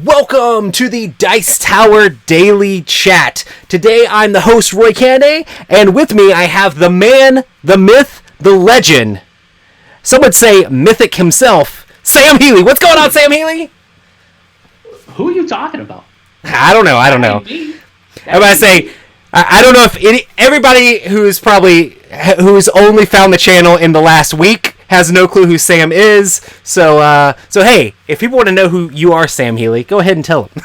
Welcome to the Dice Tower Daily Chat. Today I'm the host, Roy Canday, and with me I have the man, the myth, the legend. Some would say mythic himself, Sam Healey. What's going on, Sam Healey? Who are you talking about? I don't know. I'm going to say, I don't know if everybody who's only found the channel in the last week has no clue who Sam is. So hey, if people want to know who you are, Sam Healey, go ahead and tell them.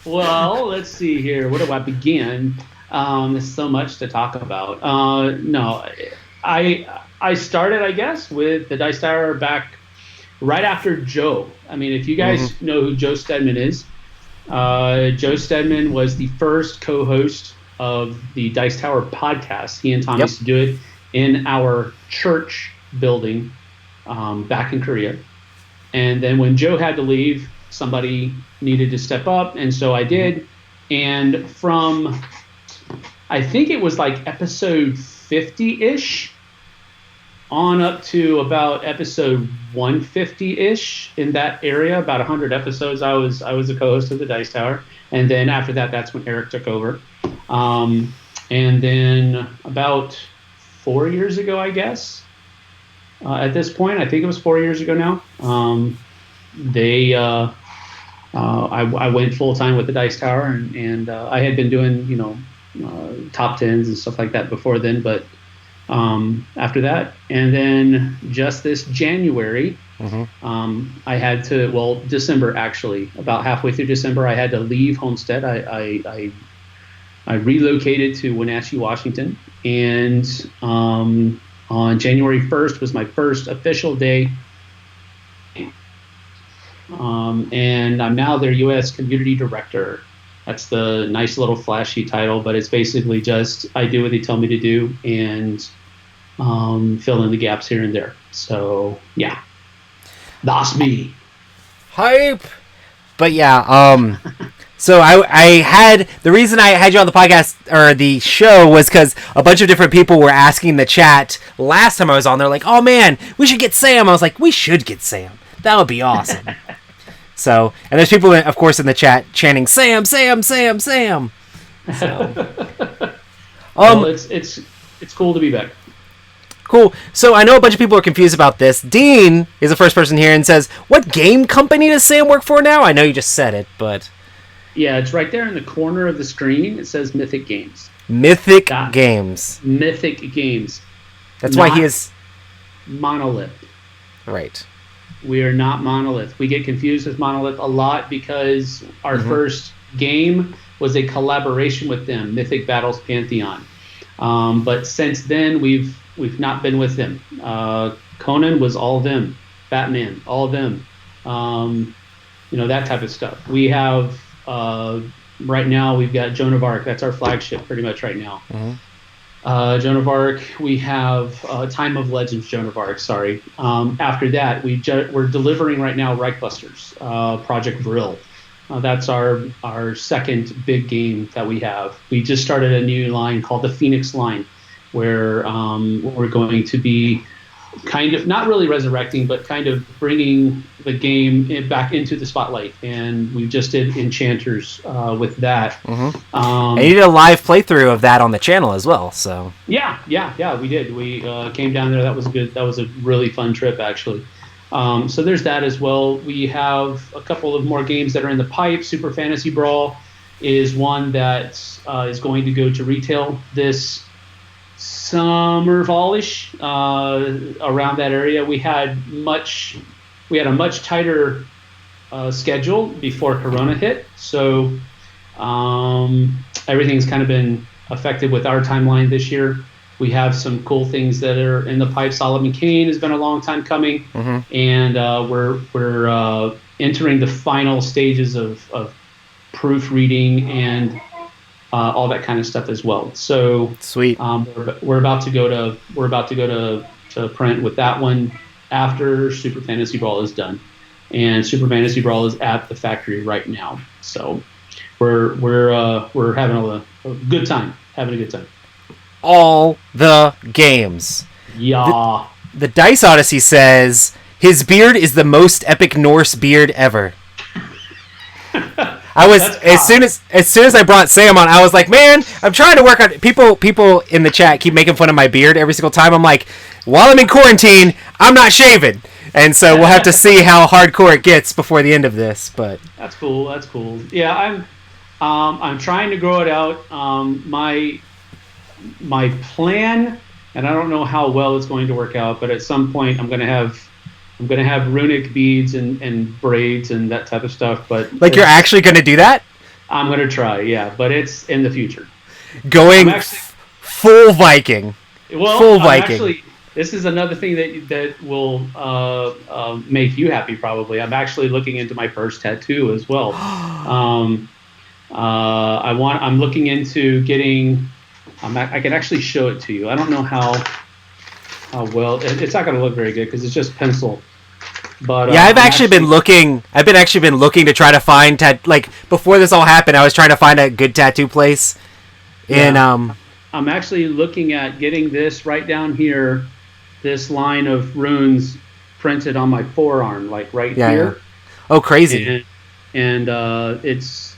Well, let's see here. Where do I begin? There's so much to talk about. No, I started, I guess, with the Dice Tower back right after Joe. I mean, if you guys know who Joe Steadman is, Joe Steadman was the first co-host of the Dice Tower podcast. He and Tom used to do it in our church building back in Korea. And then when Joe had to leave, somebody needed to step up, and so I did. And from, I think it was like episode 50-ish on up to about episode 150-ish, in that area, about 100 episodes, I was a co-host of the Dice Tower. And then after that, that's when Eric took over. And then about 4 years ago, I guess, at this point, I think it was 4 years ago now, I went full time with the Dice Tower, and I had been doing, top tens and stuff like that before then, but after that, and then just this January, I had to, December actually, about halfway through December, I had to leave Homestead. I relocated to Wenatchee, Washington, and on January 1st was my first official day. And I'm now their U.S. Community Director. That's the nice little flashy title, but it's basically just I do what they tell me to do and fill in the gaps here and there. So, yeah. That's me. Hype! But yeah, so I had, the reason I had you on the podcast, or the show, was because a bunch of different people were asking the chat last time I was on. They're like, oh man, we should get Sam. I was like, we should get Sam. That would be awesome. So, and there's people, of course, in the chat chanting, Sam, Sam, Sam, Sam. So, well, it's cool to be back. Cool. So I know a bunch of people are confused about this. Dean is the first person here and says, what game company does Sam work for now? I know you just said it, but... Yeah, it's right there in the corner of the screen. It says Mythic Games. Mythic Games. Mythic Games. That's why he is... Monolith. Right. We are not Monolith. We get confused with Monolith a lot because our first game was a collaboration with them, Mythic Battles Pantheon. But since then, we've not been with them. Conan was all of them. Batman, all of them. That type of stuff. We have... right now, we've got Joan of Arc. That's our flagship pretty much right now. Joan of Arc. We have Time of Legends Joan of Arc, sorry. After that, we're delivering right now Reichbusters, Project Vril. That's our second big game that we have. We just started a new line called the Phoenix line, where we're going to be kind of, not really resurrecting, but kind of bringing the game back into the spotlight. And we just did Enchanters with that. And you did a live playthrough of that on the channel as well. So yeah, we did. We came down there. That was good. That was a really fun trip, actually. So there's that as well. We have a couple of more games that are in the pipe. Super Fantasy Brawl is one that is going to go to retail this summer, fallish, around that area. We had a much tighter schedule before Corona hit, so everything's kind of been affected with our timeline this year. We have some cool things that are in the pipe. Solomon Kane has been a long time coming, and we're entering the final stages of proofreading and all that kind of stuff as well. So sweet. We're about to go to print with that one after Super Fantasy Brawl is done, and Super Fantasy Brawl is at the factory right now. So we're having a good time. All the games. Yeah. The Dice Odyssey says His beard is the most epic Norse beard ever. I was as soon as I brought Sam on, I was like, man, I'm trying to work on people in the chat keep making fun of my beard every single time. I'm like, while I'm in quarantine, I'm not shaving. And so we'll have to see how hardcore it gets before the end of this, but that's cool. Yeah, I'm trying to grow it out. My plan, and I don't know how well it's going to work out, but at some point I'm gonna have runic beads and braids and that type of stuff. But like, you're actually gonna do that? I'm gonna try, yeah, but it's in the future. Going full Viking. Well, full Viking. This is another thing that will make you happy, probably. I'm actually looking into my first tattoo as well. I'm looking into getting. I can actually show it to you. I don't know how well. It's not going to look very good because it's just pencil. But yeah, I've been looking to try to find like, before this all happened, I was trying to find a good tattoo place. And I'm actually looking at getting this right down here. This line of runes printed on my forearm, like right here. Yeah. Oh, crazy! And it's.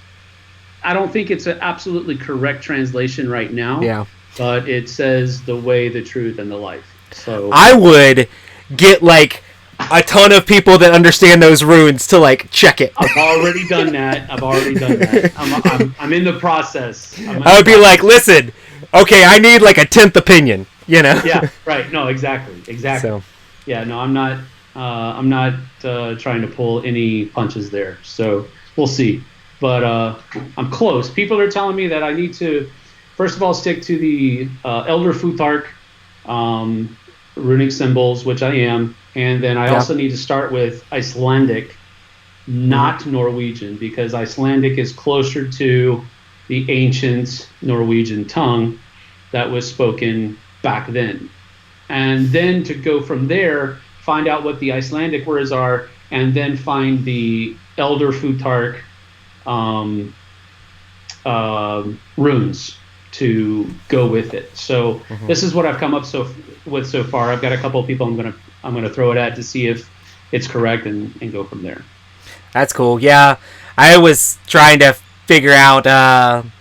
I don't think it's an absolutely correct translation right now. Yeah. But it says the way, the truth, and the life. So I would get like a ton of people that understand those runes to like check it. I've already done that. I'm in the process. I would be like, listen, okay, I need like a 10th opinion. You know? Yeah, right. No, exactly. So. Yeah, no, I'm not trying to pull any punches there. So we'll see. But I'm close. People are telling me that I need to, first of all, stick to the Elder Futhark runic symbols, which I am. And then I also need to start with Icelandic, not Norwegian, because Icelandic is closer to the ancient Norwegian tongue that was spoken back then. And then to go from there, find out what the Icelandic words are, and then find the Elder Futhark runes to go with it. So this is what I've come up with so far. I've got a couple of people I'm gonna throw it at to see if it's correct and go from there. That's cool. Yeah, I was trying to figure out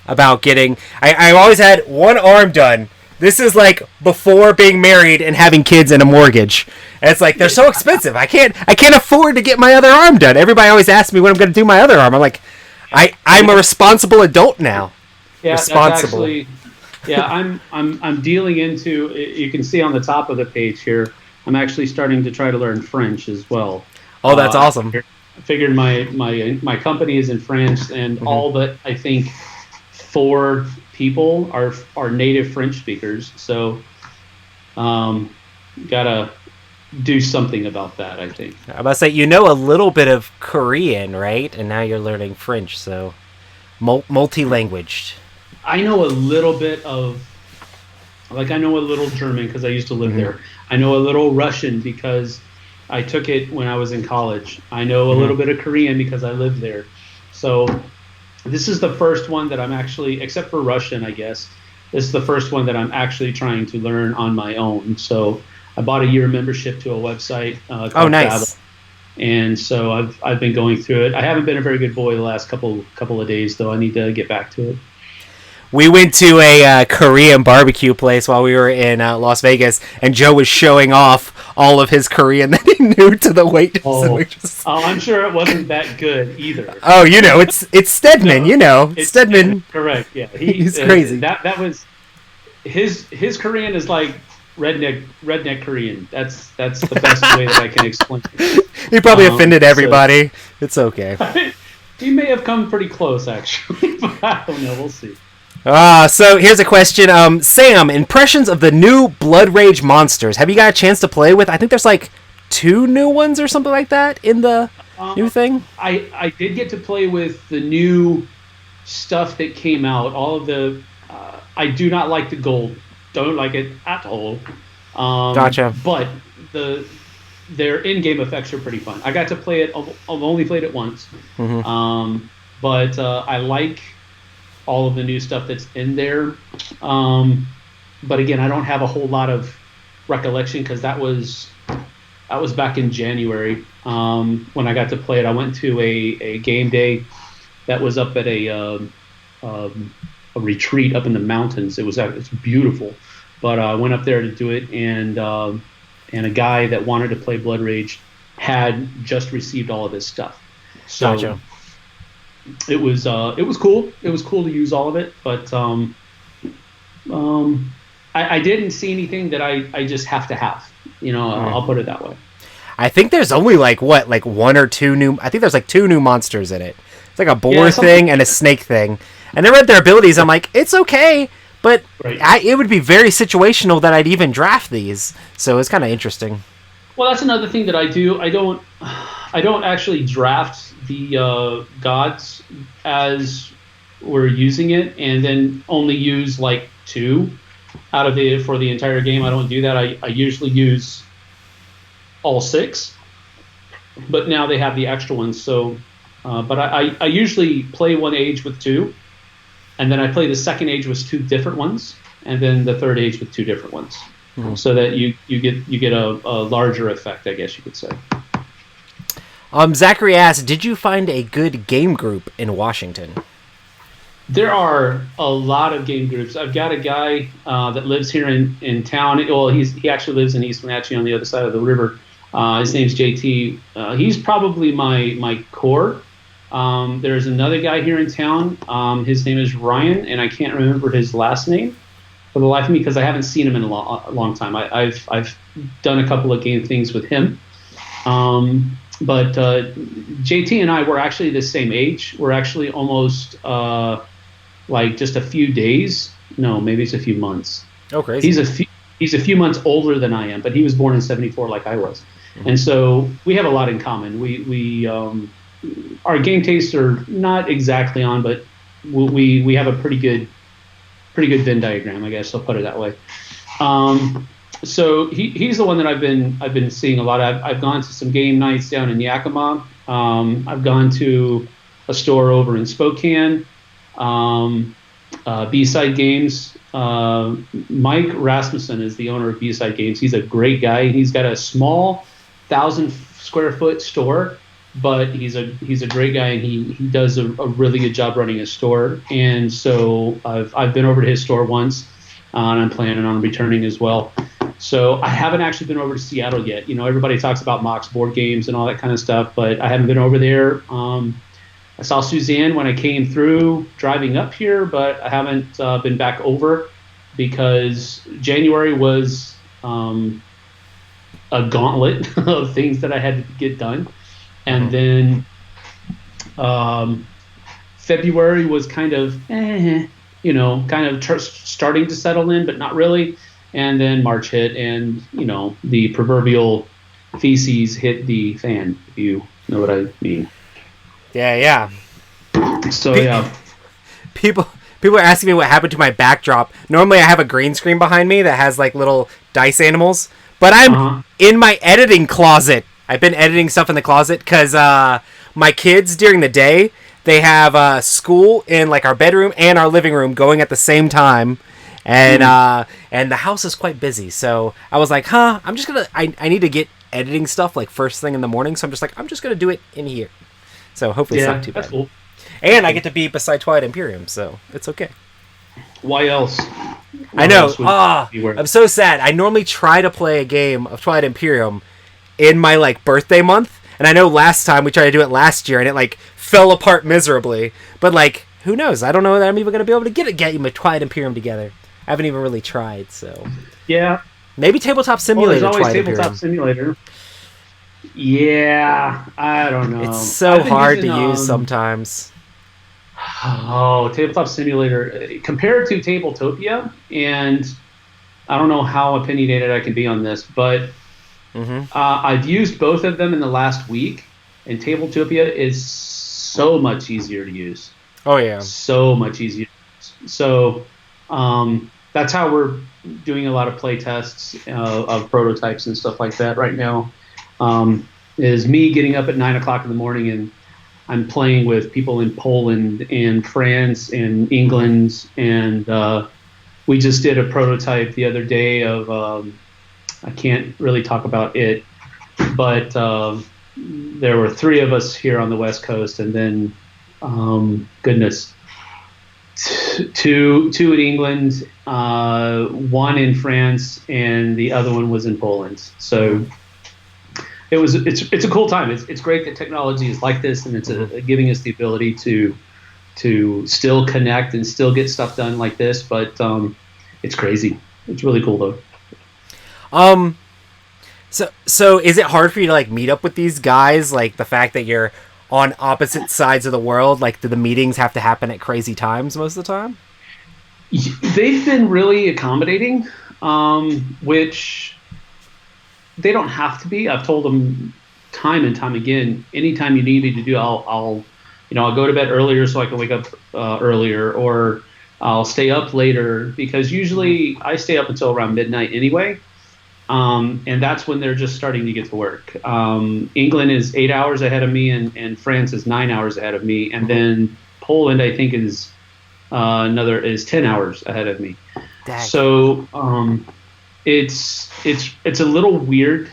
about getting. I've always had one arm done. This is like before being married and having kids and a mortgage. And it's like, they're so expensive. I can't afford to get my other arm done. Everybody always asks me when I'm going to do my other arm. I'm like, I'm a responsible adult now. Yeah, responsible. That's actually, yeah, I'm dealing into. You can see on the top of the page here. I'm actually starting to try to learn French as well. Oh, that's awesome. I figured my company is in France, and all but I think 4 people are native French speakers. So, gotta do something about that, I think. I'm about to say, you know a little bit of Korean, right? And now you're learning French, so multi-languaged. I know a little bit of, like, I know a little German because I used to live there. I know a little Russian because I took it when I was in college. I know a little bit of Korean because I lived there. So this is the first one that I'm actually, except for Russian, I guess, this is the first one that I'm actually trying to learn on my own. So I bought a year membership to a website called nice. Babel. And so I've been going through it. I haven't been a very good boy the last couple of days, though. I need to get back to it. We went to a Korean barbecue place while we were in Las Vegas, and Joe was showing off all of his Korean that he knew to the wait. Oh, I'm sure it wasn't that good either. Oh, you know, it's Stedman. No, you know, Stedman. Correct. Yeah, he's crazy. That was his Korean is like redneck Korean. That's the best way that I can explain it. He probably offended everybody. It's okay. He may have come pretty close, actually, but I don't know. We'll see. So here's a question. Sam, impressions of the new Blood Rage monsters. Have you got a chance to play with? I think there's like 2 new ones or something like that in the new thing. I did get to play with the new stuff that came out. All of the I do not like the gold. Don't like it at all. Gotcha. But their in-game effects are pretty fun. I got to play it. I've only played it once. But I like all of the new stuff that's in there. But again, I don't have a whole lot of recollection because that was that was back in January when I got to play it. I went to a game day that was up at a retreat up in the mountains. It's beautiful, but I went up there to do it, and a guy that wanted to play Blood Rage had just received all of his stuff. So gotcha. It was cool. It was cool to use all of it, but I didn't see anything that I just have to have. I'll put it that way. I think there's only one or two new. I think there's like 2 new monsters in it. It's like a boar thing and a snake thing. And I read their abilities. I'm like, it's okay, but right. It would be very situational that I'd even draft these. So it's kind of interesting. Well, that's another thing that I do. I don't actually draft the gods as we're using it, and then only use like 2 out of it for the entire game. I don't do that. I usually use all 6, but now they have the extra ones. So, but I usually play one age with 2, and then I play the second age with 2 different ones, and then the third age with 2 different ones, so that you get a larger effect, I guess you could say. Zachary asked, did you find a good game group in Washington? There are a lot of game groups. I've got a guy that lives here in town. Well, he actually lives in East Wenatchee on the other side of the river. His name's JT. He's probably my core. There's another guy here in town. His name is Ryan, and I can't remember his last name for the life of me because I haven't seen him in a long time. I've done a couple of game things with him. But JT and I were actually the same age. We're actually almost like just a few days. No, maybe it's a few months. Oh, crazy. He's a few months older than I am, but he was born in '74 like I was. Mm-hmm. And so we have a lot in common. We our game tastes are not exactly on, but we have a pretty good Venn diagram, I guess I'll put it that way. So he's the one that I've been seeing a lot. I've gone to some game nights down in Yakima. I've gone to a store over in Spokane. B-Side Games. Mike Rasmussen is the owner of B-Side Games. He's a great guy. He's got a small 1,000 square foot store, but he's a great guy, and he does a really good job running his store. And so I've been over to his store once, and I'm planning on returning as well. So I haven't actually been over to Seattle yet. Everybody talks about Mox board games and all that kind of stuff, but I haven't been over there. I saw Suzanne when I came through driving up here, but I haven't been back over because January was a gauntlet of things that I had to get done. And then February was kind of, starting to settle in, but not really. And then March hit, and the proverbial feces hit the fan, if you know what I mean. Yeah. So yeah. People are asking me what happened to my backdrop. Normally I have a green screen behind me that has like little dice animals, but I'm in my editing closet. I've been editing stuff in the closet because my kids during the day, they have school in like our bedroom and our living room going at the same time. And the house is quite busy, so I was like, I'm just gonna. I need to get editing stuff like first thing in the morning, so I'm just gonna do it in here. So hopefully it's not too bad. Cool. And I get to be beside Twilight Imperium, so it's okay. Why else? I know. I'm so sad. I normally try to play a game of Twilight Imperium in my like birthday month, and I know last time we tried to do it last year, and it like fell apart miserably. But like, who knows? I don't know that I'm even gonna be able to get my Twilight Imperium together. I haven't even really tried, so yeah. Maybe Tabletop Simulator. There's always Tabletop Simulator. Yeah, I don't know. It's so hard to use sometimes. Oh, Tabletop Simulator compared to Tabletopia, and I don't know how opinionated I can be on this, but I've used both of them in the last week, and Tabletopia is so much easier to use. Oh yeah, so much easier. So that's how we're doing a lot of play tests of prototypes and stuff like that right now. Is me getting up at 9 o'clock in the morning, and I'm playing with people in Poland and France and England, and we just did a prototype the other day of I can't really talk about it but there were three of us here on the West Coast, and then goodness, two in England, one in France, and the other one was in Poland. So it's a cool time. It's great that technology is like this, and it's giving us the ability to still connect and still get stuff done like this. But it's crazy. It's really cool though. So is it hard for you to like meet up with these guys? Like the fact that you're on opposite sides of the world, like do the meetings have to happen at crazy times most of the time? They've been really accommodating, which they don't have to be. I've told them time and time again, anytime you need me to do, I'll go to bed earlier so I can wake up earlier, or I'll stay up later, because usually I stay up until around midnight anyway. And that's when they're just starting to get to work. England is 8 hours ahead of me, and France is 9 hours ahead of me. And then Poland, I think, is 10 hours ahead of me. Dang. So it's a little weird,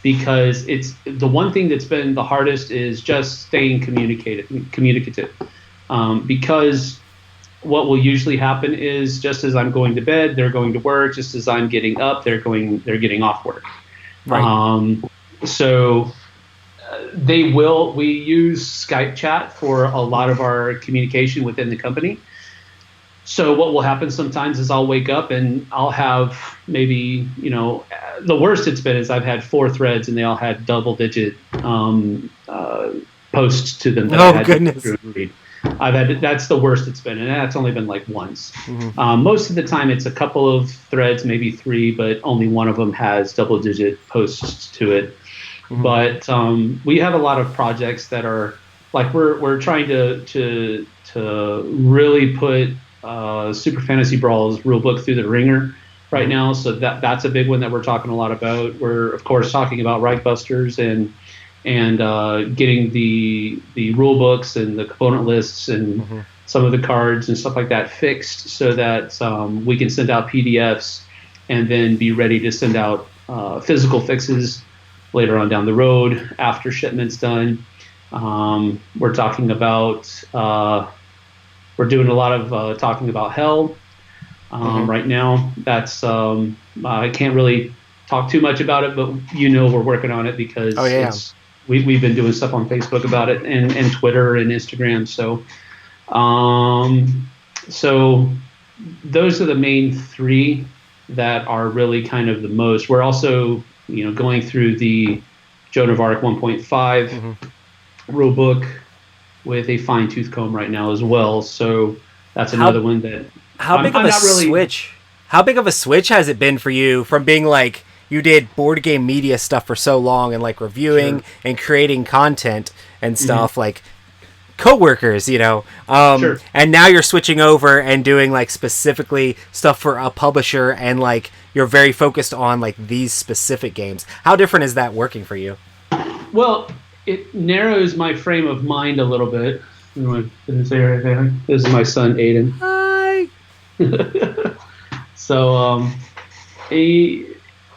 because it's the one thing that's been the hardest is just staying communicative. Because what will usually happen is, just as I'm going to bed, they're going to work. Just as I'm getting up, they're getting off work. Right. So we use Skype chat for a lot of our communication within the company. So what will happen sometimes is I'll wake up and I'll have maybe, the worst it's been is I've had 4 threads and they all had double-digit posts to them that I had goodness. to read. That's the worst it's been, and that's only been like once. Most of the time it's a couple of threads, maybe 3, but only one of them has double-digit posts to it. But we have a lot of projects that are like we're trying to really put Super Fantasy Brawl's rulebook through the ringer right now. So that's a big one that we're talking a lot about. We're of course talking about Reichbusters and getting the rule books and the component lists and some of the cards and stuff like that fixed, so that we can send out PDFs and then be ready to send out physical fixes later on down the road after shipment's done. We're talking about we're doing a lot of talking about Hell right now. That's I can't really talk too much about it, but we're working on it because we've been doing stuff on Facebook about it and Twitter and Instagram. So those are the main 3 that are really kind of the most. We're also, going through the Joan of Arc 1.5 rule book with a fine-tooth comb right now as well. So that's another one that How big of a switch? How big of a switch has it been for you from being like, you did board game media stuff for so long and like reviewing and creating content and stuff, like coworkers, and now you're switching over and doing like specifically stuff for a publisher, and like you're very focused on like these specific games. How different is that working for you? Well, it narrows my frame of mind a little bit. This is my son Aiden. Hi. So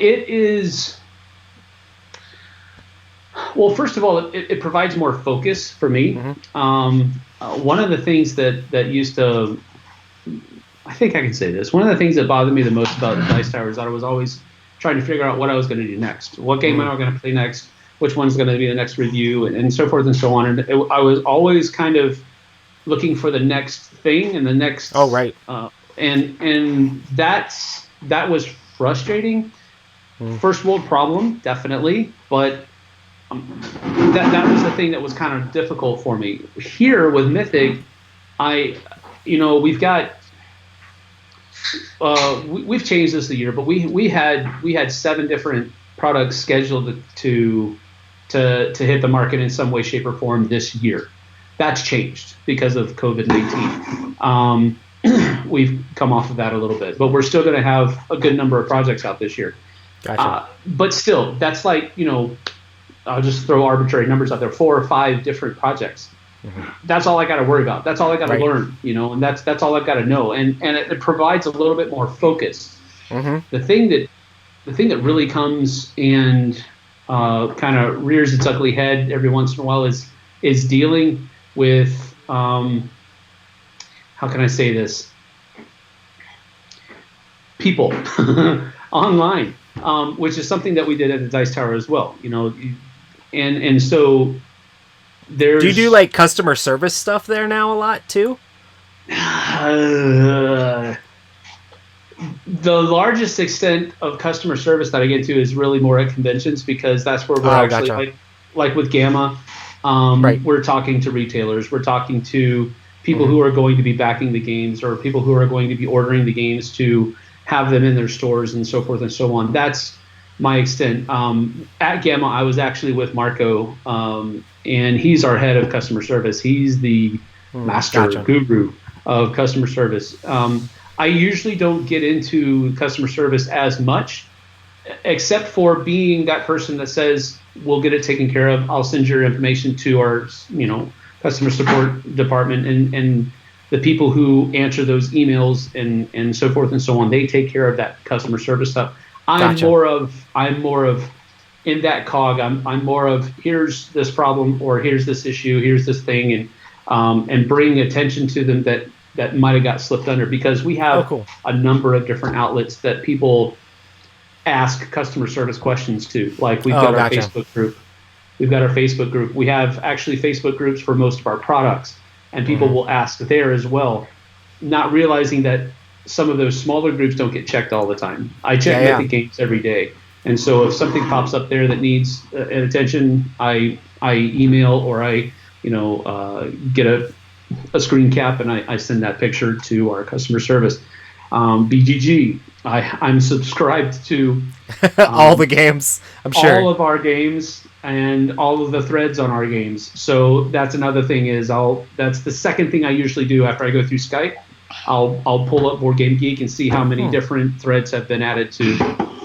it is, well, first of all, it provides more focus for me. One of the things that used to, I think I can say this, one of the things that bothered me the most about the Dice Tower is that I was always trying to figure out what I was going to do next. What game am I going to play next? Which one's going to be the next review, and so forth and so on. And I was always kind of looking for the next thing and the next. Oh, right. And that was frustrating. First world problem, definitely, but that was the thing that was kind of difficult for me. Here with Mythic, we've got we've changed this a year, but we had 7 different products scheduled to hit the market in some way, shape, or form this year. That's changed because of COVID-19. We've come off of that a little bit, but we're still going to have a good number of projects out this year. Gotcha. But still, that's like, I'll just throw arbitrary numbers out there, 4 or 5 different projects. That's all I got to worry about. That's all I got to learn, and that's all I've got to know. And it provides a little bit more focus. The thing that the thing that really comes and kind of rears its ugly head every once in a while is dealing with how can I say this? People online, which is something that we did at the Dice Tower as well. And so there's. Do you do like customer service stuff there now a lot too? The largest extent of customer service that I get to is really more at conventions, because that's where we're actually gotcha. like with Gamma. Right. We're talking to retailers. We're talking to people who are going to be backing the games, or people who are going to be ordering the games to have them in their stores and so forth and so on. That's my extent. At Gamma, I was actually with Marco, and he's our head of customer service. He's the master guru of customer service. I usually don't get into customer service as much, except for being that person that says, we'll get it taken care of. I'll send your information to our, customer support department, and the people who answer those emails and so forth and so on. They take care of that customer service stuff. I'm more of in that cog. I'm more of, here's this problem, or here's this issue, here's this thing, and bring attention to them that might have got slipped under, because we have a number of different outlets that people ask customer service questions to. Like we've got our Facebook group. We've got our Facebook group. We have actually Facebook groups for most of our products, and people will ask there as well, not realizing that some of those smaller groups don't get checked all the time. I check Mythic Games every day. And so if something pops up there that needs attention, I email, or I get a screen cap and I send that picture to our customer service. BGG, I'm subscribed to all the games, I'm sure. All of our games and all of the threads on our games. So that's another thing that's the second thing I usually do after I go through Skype. I'll pull up Board Game Geek and see how many different threads have been added to,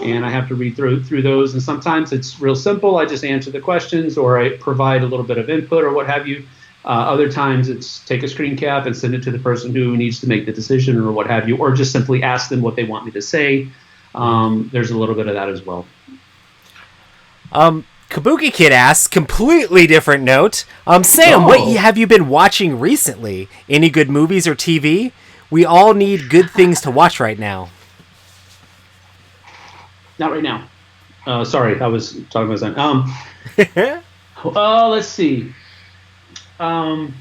and I have to read through those. And sometimes it's real simple. I just answer the questions, or I provide a little bit of input or what have you. Other times it's take a screen cap and send it to the person who needs to make the decision or what have you, or just simply ask them what they want me to say. There's a little bit of that as well. Kabuki Kid asks, completely different note. Sam, what have you been watching recently? Any good movies or TV? We all need good things to watch right now. Not right now. Sorry, I was talking about something. Let's see. Well,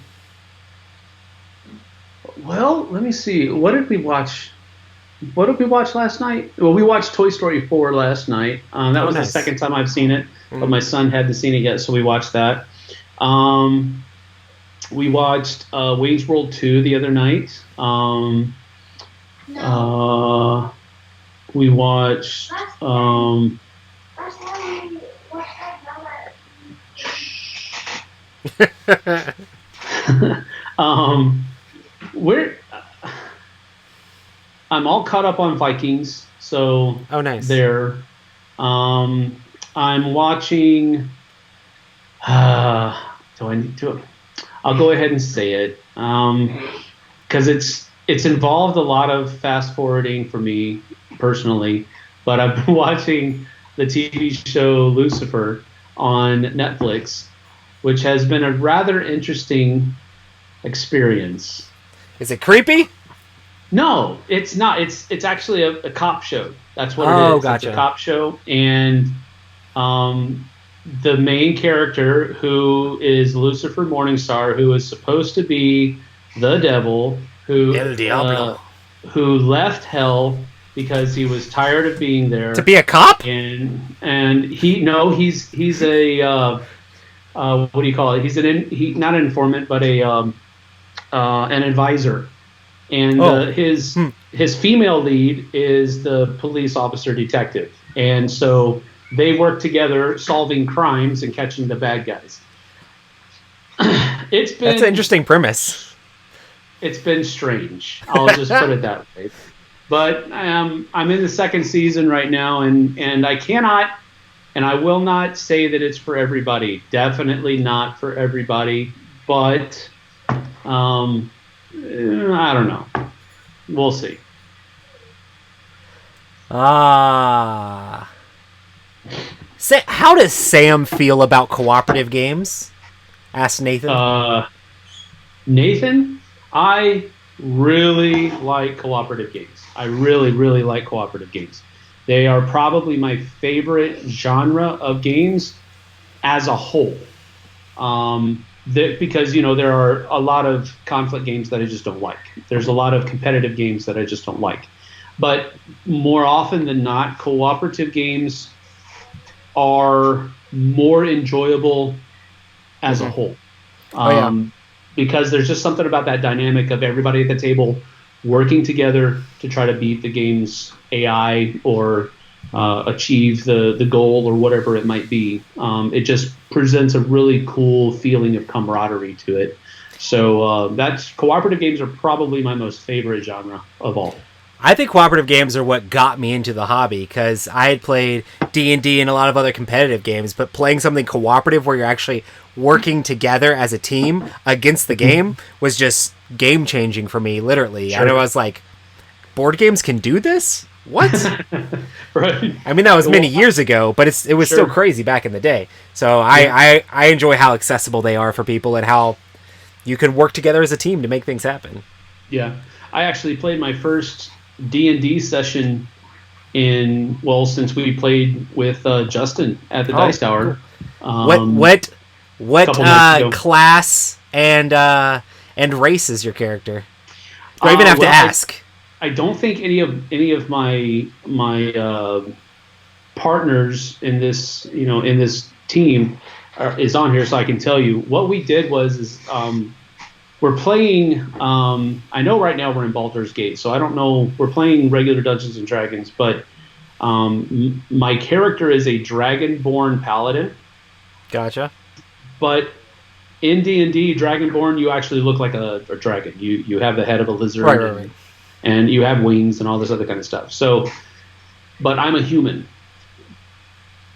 let me see. What did we watch? What did we watch last night? Well, we watched Toy Story 4 last night. That was the second time I've seen it, but my son hadn't seen it yet, so we watched that. We watched Wayne's World 2 the other night. We watched... I'm all caught up on Vikings, so nice. There. I'm watching. Do I need to? I'll go ahead and say it, because it's involved a lot of fast forwarding for me personally. But I've been watching the TV show Lucifer on Netflix, which has been a rather interesting experience. Is it creepy? No, it's not. It's actually a cop show. That's what it is. Gotcha. It's a cop show, and the main character, who is Lucifer Morningstar, who is supposed to be the devil, who El Diablo, who left hell because he was tired of being there to be a cop, and he's a what do you call it? He's not an informant, but an advisor. And his female lead is the police officer detective. And so they work together solving crimes and catching the bad guys. That's an interesting premise. It's been strange. I'll just put it that way. But I'm in the second season right now, and I cannot and I will not say that it's for everybody. Definitely not for everybody. But I don't know. We'll see. Ah. How does Sam feel about cooperative games? Asked Nathan. Nathan, I really like cooperative games. I really, really like cooperative games. They are probably my favorite genre of games as a whole. Because there are a lot of conflict games that I just don't like. There's a lot of competitive games that I just don't like. But more often than not, cooperative games are more enjoyable as a whole. Because there's just something about that dynamic of everybody at the table working together to try to beat the game's AI or achieve the goal or whatever it might be. It just presents a really cool feeling of camaraderie to it. So cooperative games are probably my most favorite genre of all. I think cooperative games are what got me into the hobby, because I had played D&D and a lot of other competitive games, but playing something cooperative where you're actually working together as a team against the game was just game-changing for me, literally. Sure. I know I was like, board games can do this? What? Right. I mean, that was many years ago, but it was still crazy back in the day. So I enjoy how accessible they are for people and how you can work together as a team to make things happen. Yeah. I actually played my first D&D session since we played with Justin at the Dice Tower. What class and race is your character? Do I even have to ask? I don't think any of my partners in this team is on here, so I can tell you what we did was we're playing. I know right now we're in Baldur's Gate, so I don't know. We're playing regular Dungeons and Dragons, but my character is a Dragonborn paladin. Gotcha. But in D&D, Dragonborn, you actually look like a dragon. You have the head of a lizard, right. And you have wings and all this other kind of stuff. So, but I'm a human.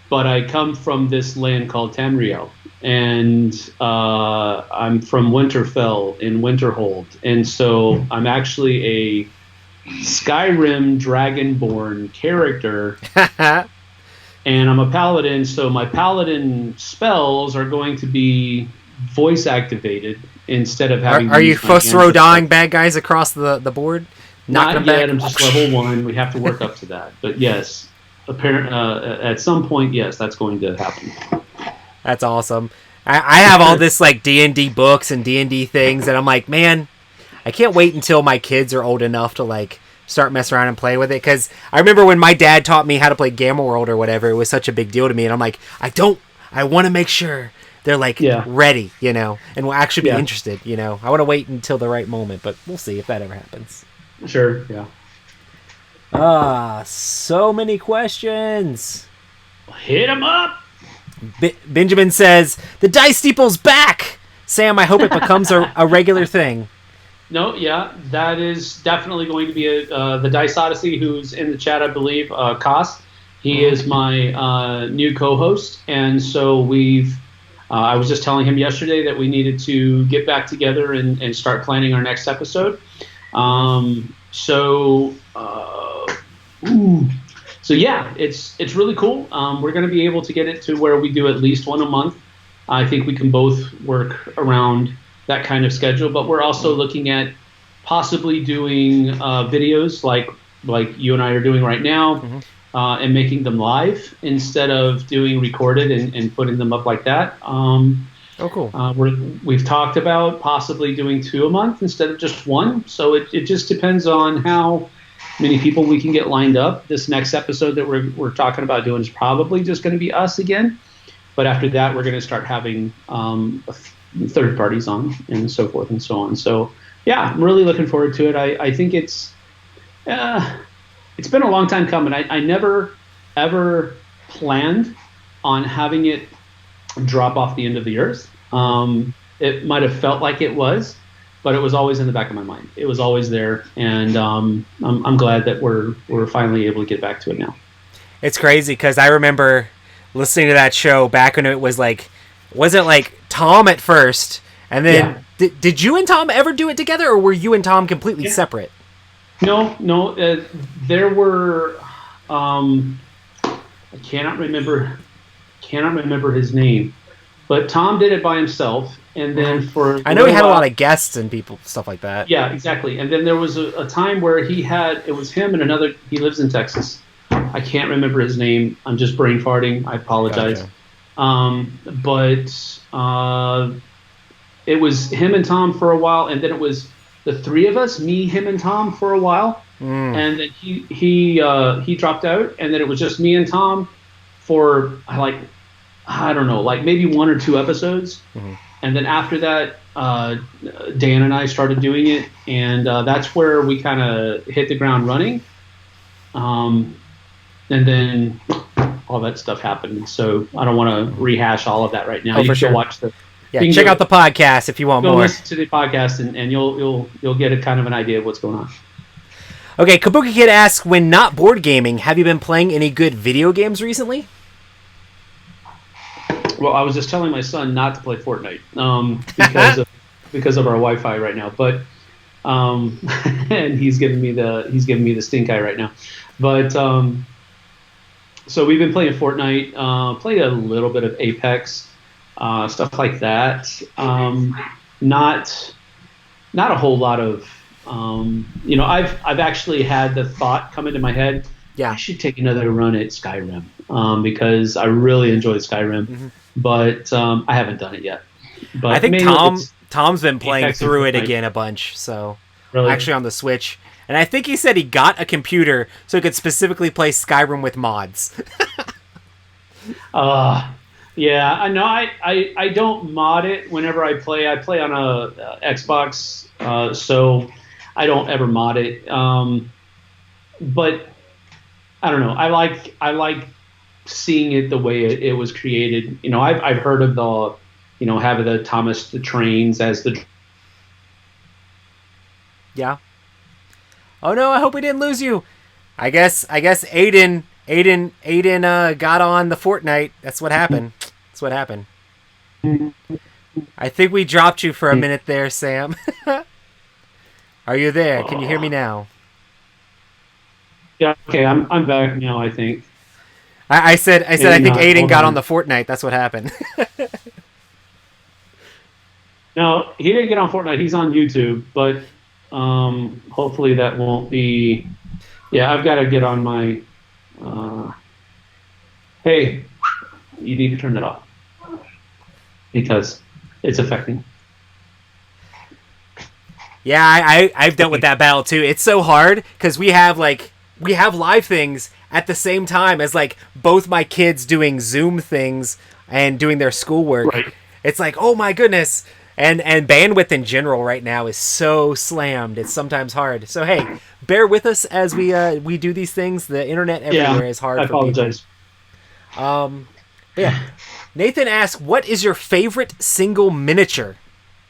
But I come from this land called Tamriel, and I'm from Winterfell in Winterhold, and so I'm actually a Skyrim Dragonborn character, and I'm a paladin. So my paladin spells are going to be voice activated instead of having. Are you supposed to throw dying bad guys across the board? Not yet. I'm just level 1. We have to work up to that. But yes, at some point, yes, that's going to happen. That's awesome. I have all this like D&D books and D&D things, and I'm like, man, I can't wait until my kids are old enough to like start messing around and play with it. Because I remember when my dad taught me how to play Gamma World or whatever, it was such a big deal to me, and I'm like, I want to make sure they're like ready, and will actually be interested. I want to wait until the right moment, but we'll see if that ever happens. Sure, yeah. So many questions. Hit them up. Benjamin says, the Dice Steeple's back! Sam, I hope it becomes a regular thing. No, yeah, that is definitely going to be the Dice Odyssey, who's in the chat, I believe, Koss. He is my new co-host, and so I was just telling him yesterday that we needed to get back together and start planning our next episode. So yeah, it's really cool. We're going to be able to get it to where we do at least one a month. I think we can both work around that kind of schedule, but we're also looking at possibly doing videos like you and I are doing right now, and making them live instead of doing recorded and putting them up like that. Oh, cool. We've talked about possibly doing 2 a month instead of just 1. So it just depends on how many people we can get lined up. This next episode that we're talking about doing is probably just going to be us again. But after that, we're going to start having third parties on and so forth and so on. So yeah, I'm really looking forward to it. I think it's been a long time coming. I never ever planned on having it drop off the end of the earth. It might have felt like it was, but it was always in the back of my mind. It was always there, and I'm glad that we're finally able to get back to it now. It's crazy because I remember listening to that show back when it was like, wasn't like Tom at first, and then did you and Tom ever do it together, or were you and Tom completely separate? No. There were I cannot remember his name, but Tom did it by himself. And then for I know he had a lot of guests and people, stuff like that. yeah, exactly. And then there was a time where it was him and another. He lives in Texas. I can't remember his name. I'm just brain farting. I apologize. Gotcha. But it was him and Tom for a while, and then it was the three of us, me, him, and Tom for a while. And then he dropped out, and then it was just me and Tom for like, I don't know, like maybe 1 or 2 episodes. And then after that, Dan and I started doing it, and that's where we kind of hit the ground running. And then all that stuff happened. So I don't want to rehash all of that right now. You can watch the. Yeah, check out the podcast if you want more. Listen to the podcast, and you'll get a kind of an idea of what's going on. Okay, Kabuki Kid asks, when not board gaming, have you been playing any good video games recently? Well, I was just telling my son not to play Fortnite because of our Wi-Fi right now, but and he's giving me the stink eye right now. But so we've been playing Fortnite, played a little bit of Apex, stuff like that. Not a whole lot of I've actually had the thought come into my head. Yeah, I should take another run at Skyrim because I really enjoyed Skyrim, but I haven't done it yet. But I think Tom's been playing through it again a bunch, so actually on the Switch. And I think he said he got a computer so he could specifically play Skyrim with mods. Yeah, I know. I don't mod it whenever I play. I play on a Xbox, so I don't ever mod it. But I don't know. I like seeing it the way it was created. I've heard of the, having the Thomas the Trains as the. Yeah. Oh no! I hope we didn't lose you. I guess Aiden got on the Fortnite. That's what happened. That's what happened. I think we dropped you for a minute there, Sam. Are you there? Can you hear me now? Yeah. Okay. I'm back now. I think. I said I think Aiden got on the Fortnite. That's what happened. No, he didn't get on Fortnite. He's on YouTube, but hopefully that won't be. Yeah, I've got to get on my. Hey, you need to turn that off because it's affecting. Yeah, I've dealt with that battle too. It's so hard because we have live things at the same time as like both my kids doing Zoom things and doing their schoolwork. Right. It's like, oh my goodness. And bandwidth in general right now is so slammed. It's sometimes hard. So hey, bear with us as we do these things. The internet everywhere is hard. I apologize. Yeah. Nathan asks, what is your favorite single miniature?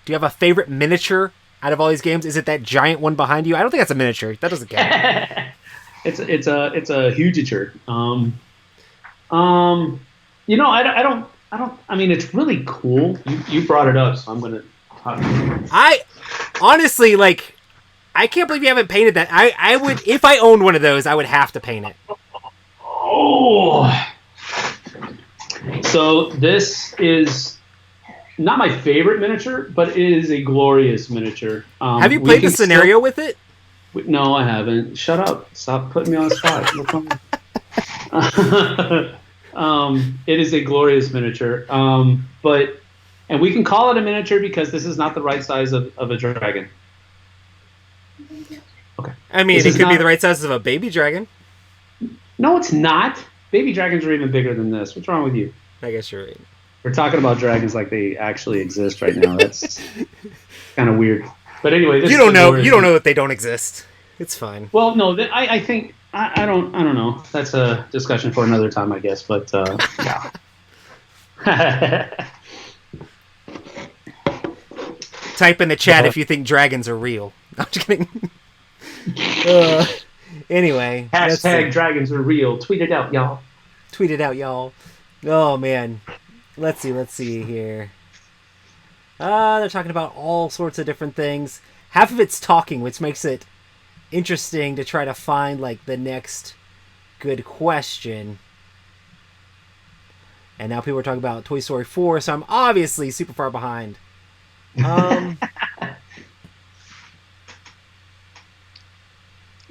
Do you have a favorite miniature out of all these games? Is it that giant one behind you? I don't think that's a miniature. That doesn't count. It's a hugeature. I mean, it's really cool. You brought it up, so I'm gonna talk. I honestly I can't believe you haven't painted that. I would, if I owned one of those, I would have to paint it. Oh. So this is not my favorite miniature, but it is a glorious miniature. Have you played the scenario with it? No, I haven't. Shut up. Stop putting me on the spot. It is a glorious miniature. And we can call it a miniature because this is not the right size of a dragon. Okay. I mean, it could be the right size of a baby dragon. No, it's not. Baby dragons are even bigger than this. What's wrong with you? I guess you're right. We're talking about dragons like they actually exist right now. That's kind of weird. But anyway, you don't know that they don't exist. It's fine. Well, no, I think I don't know. That's a discussion for another time, I guess. But yeah. Type in the chat if you think dragons are real. I'm just kidding. Anyway. Hashtag dragons are real. Tweet it out, y'all. Tweet it out, y'all. Oh, man. Let's see here. They're talking about all sorts of different things. Half of it's talking, which makes it interesting to try to find, the next good question. And now people are talking about Toy Story 4, so I'm obviously super far behind. I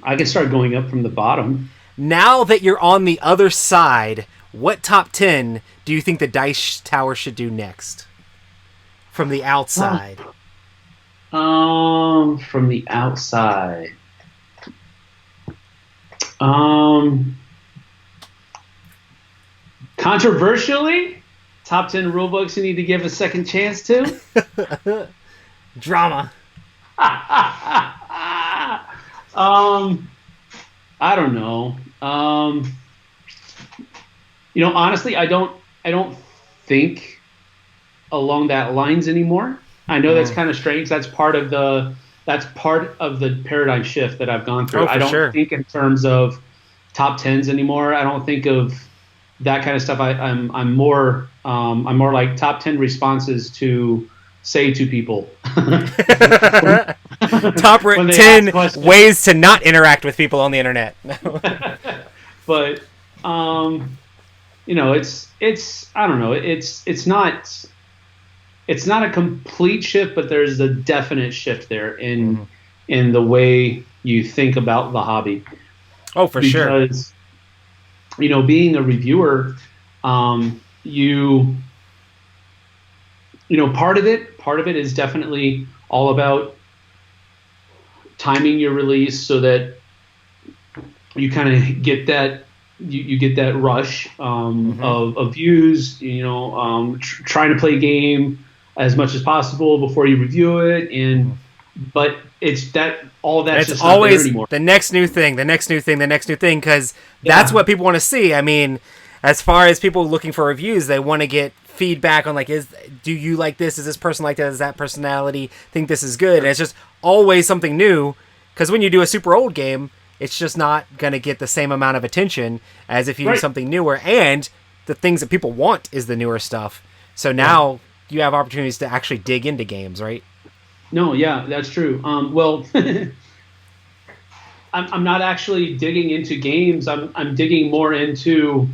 can start going up from the bottom. Now that you're on the other side, what top 10 do you think the Dice Tower should do next? From the outside. From the outside. Controversially, top 10 rulebooks you need to give a second chance to. Drama. I don't know. Honestly, I don't think along that lines anymore. I know that's kind of strange. That's part of the paradigm shift that I've gone through. Oh, for I don't sure. think in terms of top 10s anymore. I don't think of that kind of stuff. I'm more like top 10 responses to say to people. Top 10 ways to not interact with people on the internet. But it's I don't know. It's not a complete shift, but there's a definite shift there in the way you think about the hobby. Oh, for sure. Because being a reviewer, part of it is definitely all about timing your release so that you kind of get that you get that rush of views. Trying to play a game as much as possible before you review it, but it's that all that's it's just always not there anymore. the next new thing, because that's what people want to see. I mean, as far as people looking for reviews, they want to get feedback on do you like this? Is this person like that? Is that personality think this is good? And it's just always something new, because when you do a super old game, it's just not going to get the same amount of attention as if you do something newer. And the things that people want is the newer stuff. So now you have opportunities to actually dig into games, right? No, yeah, that's true. Well, I'm not actually digging into games. I'm digging more into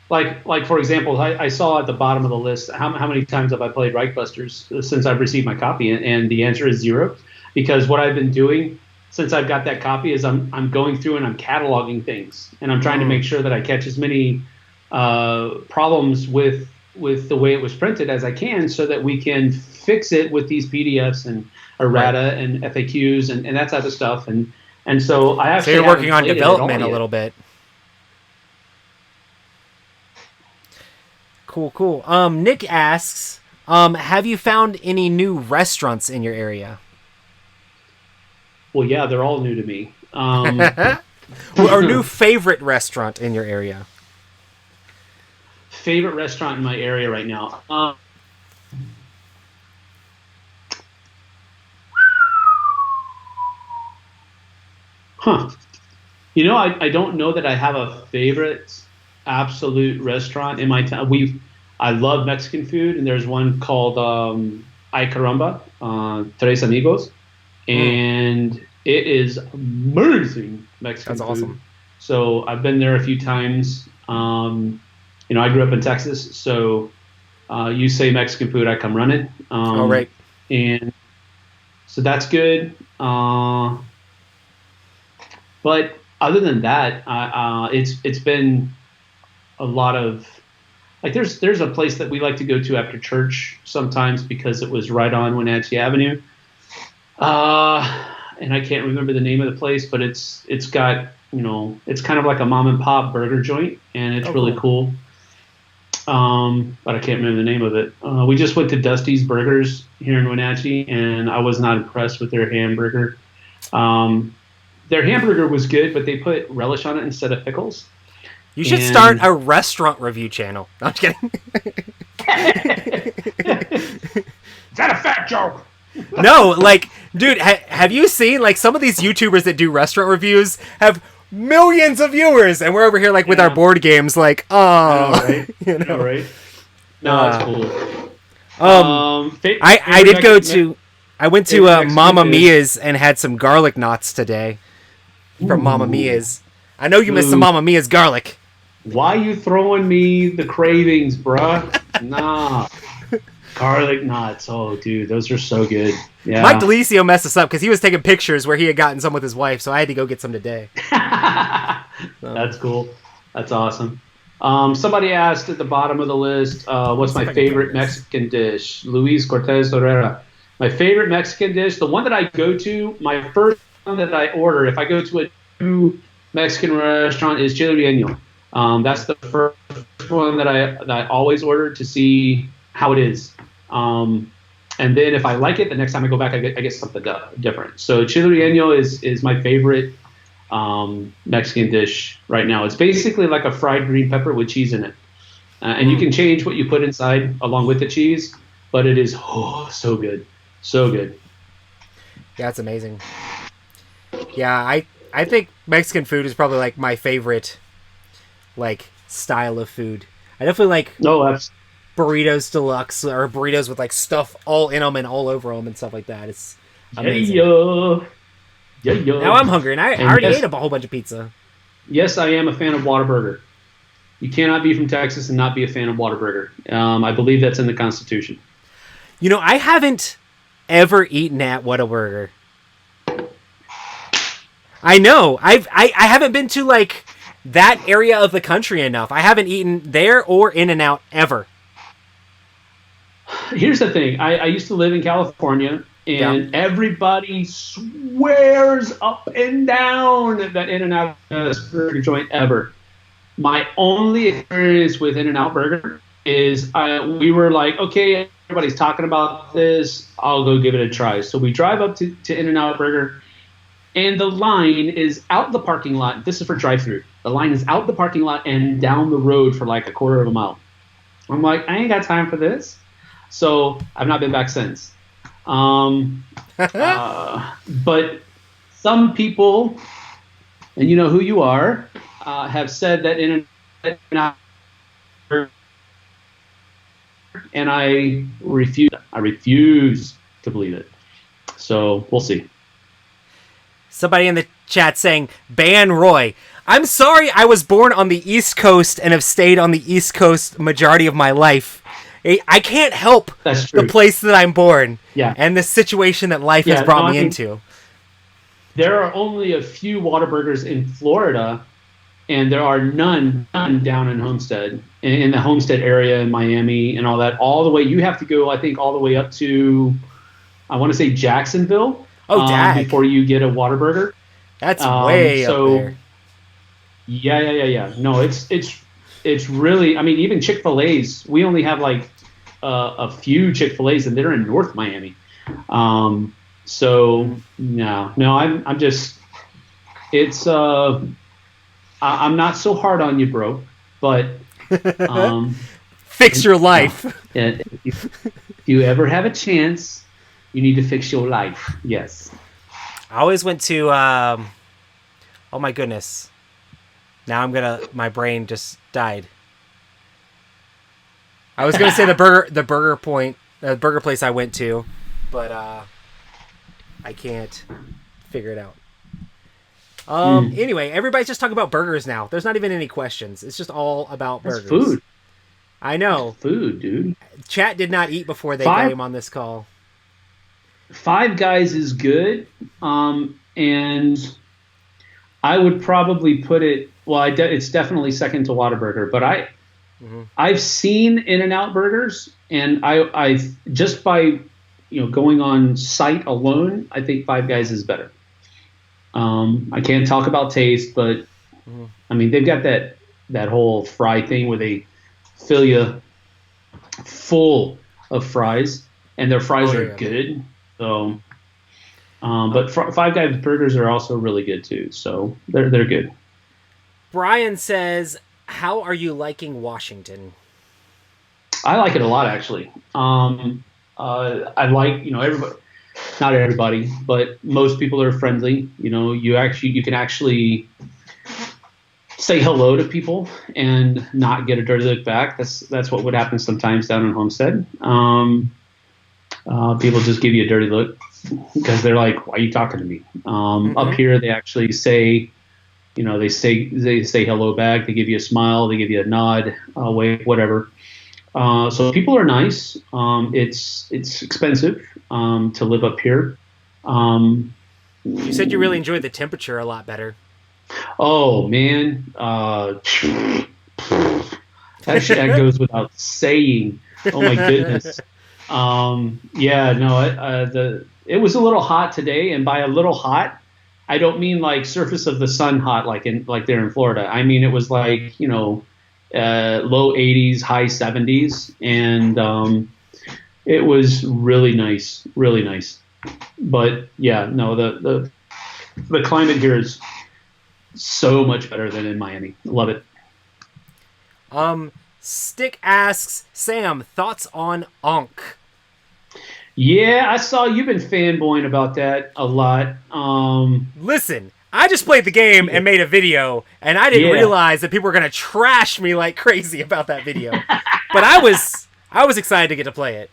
like for example, I saw at the bottom of the list how many times have I played Reichbusters since I've received my copy, and the answer is 0, because what I've been doing since I've got that copy is I'm going through and I'm cataloging things, and I'm trying to make sure that I catch as many problems with the way it was printed as I can, so that we can fix it with these PDFs and errata and FAQs and that type of stuff. And so I actually so you're working on development a little bit. Cool. Nick asks, have you found any new restaurants in your area? Well, yeah, they're all new to me. Or new favorite restaurant in your area? Favorite restaurant in my area right now? I don't know that I have a favorite absolute restaurant in my town. I love Mexican food, and there's one called Ay Caramba, Tres Amigos, and it is amazing Mexican food. That's awesome. So I've been there a few times. I grew up in Texas, so you say Mexican food, I come running. All right. And so that's good. But other than that, it's been a lot of there's a place that we like to go to after church sometimes because it was right on Wenatchee Avenue. And I can't remember the name of the place, but it's got, it's kind of like a mom and pop burger joint, and it's really cool. But I can't remember the name of it. We just went to Dusty's Burgers here in Wenatchee, and I was not impressed with their hamburger. Their hamburger was good, but they put relish on it instead of pickles. You should start a restaurant review channel. No, I'm just kidding. Is that a fat joke? No, dude, have you seen, some of these YouTubers that do restaurant reviews have millions of viewers, and we're over here, with our board games, right? Right? No, it's cool. I went to Mamma Mia's and had some garlic knots today from Mamma Mia's. I know you miss some Mamma Mia's garlic. Why you throwing me the cravings, bruh? Nah. Garlic knots. Oh, dude, those are so good. Yeah. Mike DeLisio messed us up because he was taking pictures where he had gotten some with his wife, so I had to go get some today. That's cool. That's awesome. Somebody asked at the bottom of the list, what's my favorite Mexican dish? Luis Cortez Herrera. My favorite Mexican dish, the one that I go to, my first one that I order, if I go to a new Mexican restaurant, is chile relleno. That's the first one that I always order to see how it is. And then if I like it, the next time I go back, I get something different. So chile relleno is my favorite Mexican dish right now. It's basically like a fried green pepper with cheese in it. And you can change what you put inside along with the cheese, but it is so good. So good. Yeah, it's amazing. Yeah, I think Mexican food is probably like my favorite like style of food. I definitely like burritos deluxe or burritos with like stuff all in them and all over them and stuff like that. It's amazing. Yeah. Now I'm hungry and I already ate a whole bunch of pizza. Yes, I am a fan of Whataburger. You cannot be from Texas and not be a fan of Whataburger. I believe that's in the Constitution. You know, I haven't ever eaten at Whataburger. I know. I haven't been to like that area of the country enough. I haven't eaten there or In-N-Out ever. Here's the thing. I used to live in California, and everybody swears up and down that In-N-Out is the burger joint ever. My only experience with In-N-Out Burger is we were like, okay, everybody's talking about this. I'll go give it a try. So we drive up to In-N-Out Burger, and the line is out the parking lot. This is for drive-thru. The line is out the parking lot and down the road for like a quarter of a mile. I'm like, I ain't got time for this. So I've not been back since. But some people, and you know who you are, have said that In-N-Out, and I refuse. I refuse to believe it. So we'll see. Somebody in the chat saying, ban Roy. I'm sorry I was born on the East Coast and have stayed on the East Coast majority of my life. I can't help the place that I'm born and the situation that life has brought me into. There are only a few Whataburgers in Florida, and there are none down in Homestead, in the Homestead area in Miami and all that. All the way, you have to go, I think, all the way up to, I want to say Jacksonville. Before you get a Whataburger. That's way up there. Yeah. No, it's really, I mean, even Chick-fil-A's, we only have like a few Chick-fil-A's, and they're in North Miami. So no, I'm just, it's, I'm not so hard on you, bro, but fix your life. If you ever have a chance, you need to fix your life. Yes. I always went to, oh my goodness. Now my brain just died. I was going to say the burger place I went to, but I can't figure it out. Anyway, everybody's just talking about burgers now. There's not even any questions. It's just all about burgers. Food. I know. That's food, dude. Chat did not eat before they came on this call. Five Guys is good, and I would probably put it. Well, it's definitely second to Whataburger, but I've seen In-N-Out burgers, and I just by going on site alone, I think Five Guys is better. I can't talk about taste, but I mean they've got that whole fry thing where they fill you full of fries, and their fries are good. So, but Five Guys burgers are also really good too. So they're good. Brian says, "How are you liking Washington?" I like it a lot, actually. I like everybody, not everybody, but most people are friendly. You can actually say hello to people and not get a dirty look back. That's what would happen sometimes down in Homestead. People just give you a dirty look because they're like, why are you talking to me? Up here, they actually say, they say hello back. They give you a smile. They give you a nod, wave, whatever. So people are nice. It's expensive to live up here. You said you really enjoyed the temperature a lot better. Oh man, that goes without saying. Oh my goodness. Yeah, no, it was a little hot today, and by a little hot, I don't mean like surface of the sun hot, like there in Florida. I mean it was like low 80s, high 70s, and it was really nice, really nice. But yeah, no, the climate here is so much better than in Miami. Love it. Stick asks, Sam, thoughts on Honk? Yeah, I saw you've been fanboying about that a lot. Listen, I just played the game and made a video, and I didn't realize that people were going to trash me like crazy about that video. But I was excited to get to play it.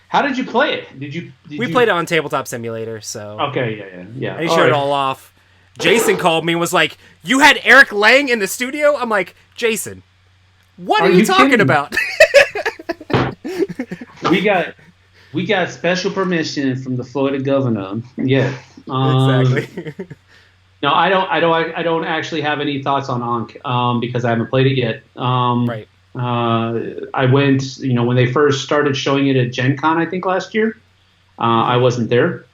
How did you play it? We played it on Tabletop Simulator, so... Okay, yeah. And he showed it all off. Jason called me and was like, "You had Eric Lang in the studio?" I'm like, "Jason, what are you talking about?" We got special permission from the Florida governor. Yeah. Exactly. No, I don't actually have any thoughts on Honk because I haven't played it yet. Right. I went, when they first started showing it at Gen Con, I think last year. I wasn't there,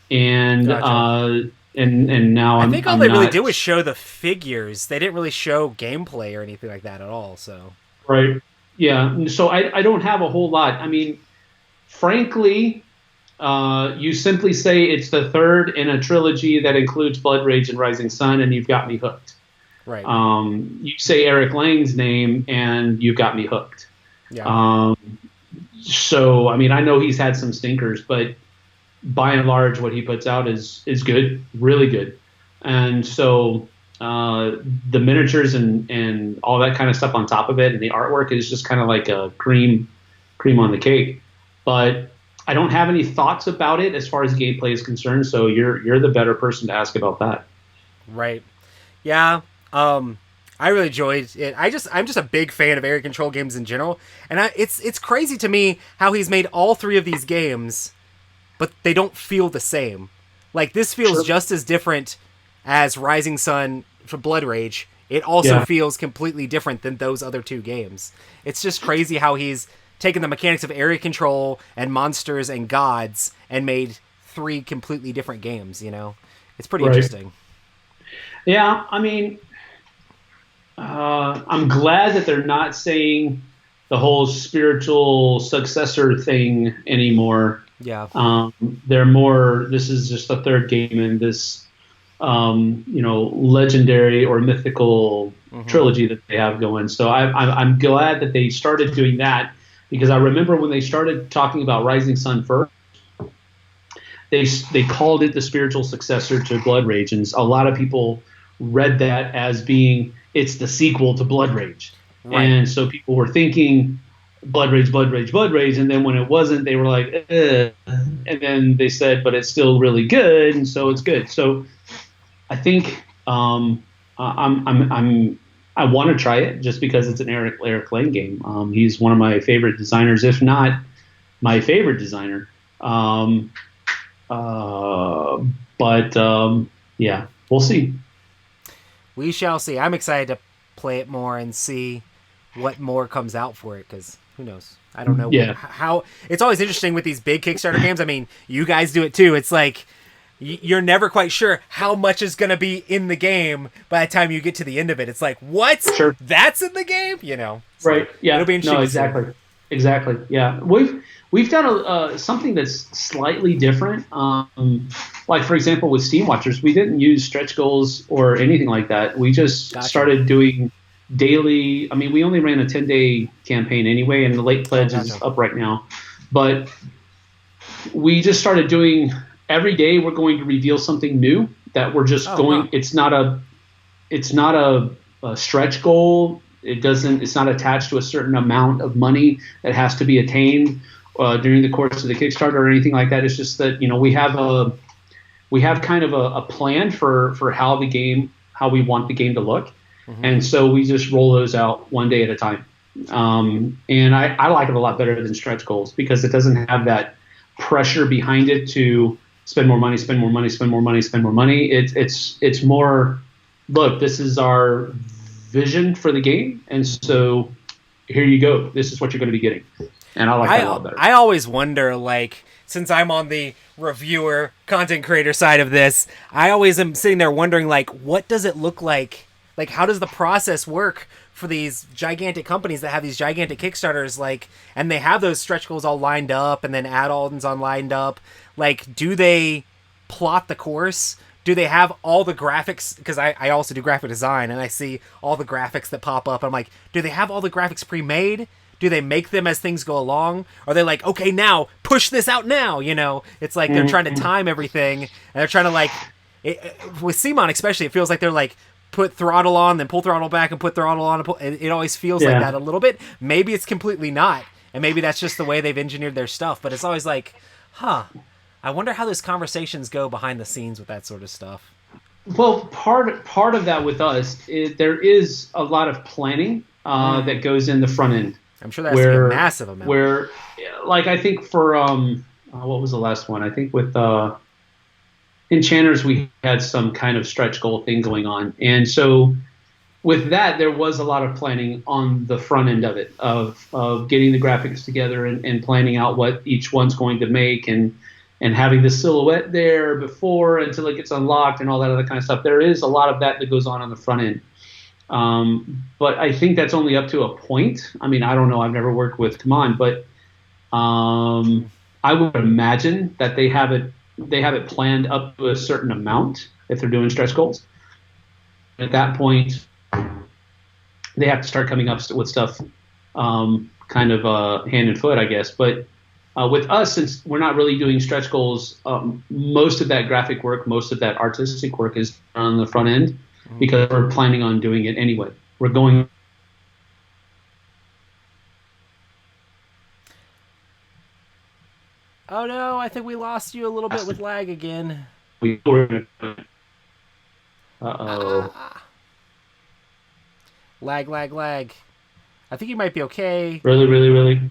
and gotcha. And now I think all they really did was show the figures. They didn't really show gameplay or anything like that at all. So right, yeah. So I don't have a whole lot. I mean, frankly, you simply say it's the third in a trilogy that includes Blood Rage and Rising Sun, and you've got me hooked. Right. You say Eric Lang's name, and you've got me hooked. Yeah. So I mean, I know he's had some stinkers, but by and large, what he puts out is good, really good. And so the miniatures and all that kind of stuff on top of it, and the artwork is just kind of like a cream on the cake. But I don't have any thoughts about it as far as gameplay is concerned. So you're the better person to ask about that. Right. Yeah. I really enjoyed it. I'm just a big fan of area control games in general, and it's crazy to me how he's made all three of these games, but they don't feel the same. Like, this feels just as different as Rising Sun for Blood Rage. It also feels completely different than those other two games. It's just crazy how he's taken the mechanics of area control and monsters and gods and made three completely different games, It's pretty interesting. Yeah, I mean, I'm glad that they're not saying the whole spiritual successor thing anymore. Yeah. They're more, this is just the third game in this, legendary or mythical trilogy that they have going. So I'm glad that they started doing that, because I remember when they started talking about Rising Sun first, they called it the spiritual successor to Blood Rage, and a lot of people read that as being it's the sequel to Blood Rage. Right. And so people were thinking Blood Rage, and then when it wasn't, they were like, ugh. And then they said, but it's still really good, and so it's good. So I think I want to try it just because it's an Eric Lang game. He's one of my favorite designers, if not my favorite designer. Yeah, we'll see. We shall see. I'm excited to play it more and see what more comes out for it, because who knows? I don't know how. It's always interesting with these big Kickstarter games. I mean, you guys do it too. It's like you're never quite sure how much is going to be in the game by the time you get to the end of it. It's like, what? Sure. That's in the game? So right. Yeah. It'll be interesting. No, exactly. Exactly. Yeah. We've done something that's slightly different. Like, for example, with Steam Watchers, we didn't use stretch goals or anything like that. We just started doing daily. I mean, we only ran a 10-day campaign anyway, and the late pledge is up right now. But we just started doing every day. We're going to reveal something new that we're just going. Wow. It's not a stretch goal. It's not attached to a certain amount of money that has to be attained during the course of the Kickstarter or anything like that. It's just that we have kind of a plan for how how we want the game to look. And so we just roll those out one day at a time. And I like it a lot better than stretch goals because it doesn't have that pressure behind it to spend more money, spend more money, spend more money, spend more money. It's more, look, this is our vision for the game, and so here you go. This is what you're going to be getting. And I like that a lot better. I always wonder, like, since I'm on the reviewer, content creator side of this, I always am sitting there wondering, like, what does it look like? Like, how does the process work for these gigantic companies that have these gigantic Kickstarters, like, and they have those stretch goals all lined up and then add-ons on lined up? Like, do they plot the course? Do they have all the graphics? Because I also do graphic design, and I see all the graphics that pop up. I'm like, do they have all the graphics pre-made? Do they make them as things go along? Are they like, okay, now, push this out now, you know? It's like they're trying to time everything, and they're trying to, like, with CMON especially, it feels like they're like, put throttle on, then pull throttle back, and put throttle on. It always feels like that a little bit. Maybe it's completely not, and maybe that's just the way they've engineered their stuff. But it's always like, I wonder how those conversations go behind the scenes with that sort of stuff. Well, part of that with us, there is a lot of planning that goes in the front end. I'm sure that's a massive amount. Where, like, I think for what was the last one? I think with Enchanters, we had some kind of stretch goal thing going on. And so with that, there was a lot of planning on the front end of it, of getting the graphics together and planning out what each one's going to make and having the silhouette there before until it gets unlocked and all that other kind of stuff. There is a lot of that goes on the front end. But I think that's only up to a point. I mean, I don't know. I've never worked with Command, but I would imagine that they have it planned up to a certain amount if they're doing stretch goals. At that point, they have to start coming up with stuff kind of hand and foot, I guess. But with us, since we're not really doing stretch goals, most of that graphic work, most of that artistic work is on the front end because we're planning on doing it anyway. We're going... Oh no, I think we lost you a little bit with lag again. Uh-oh. Lag. I think you might be okay. Really?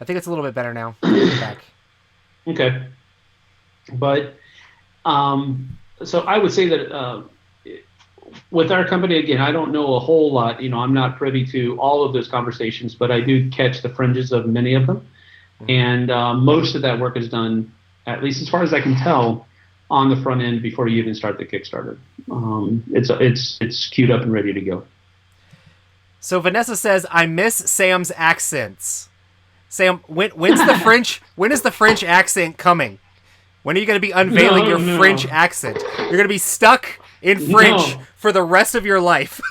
I think it's a little bit better now. Back. Okay. But, so I would say that with our company, again, I don't know a whole lot. You know, I'm not privy to all of those conversations, but I do catch the fringes of many of them. And most of that work is done, at least as far as I can tell, on the front end before you even start the Kickstarter. It's queued up and ready to go. So Vanessa says, "I miss Sam's accents." Sam, when's the French? When is the French accent coming? When are you going to be unveiling your French accent? You're going to be stuck in French for the rest of your life.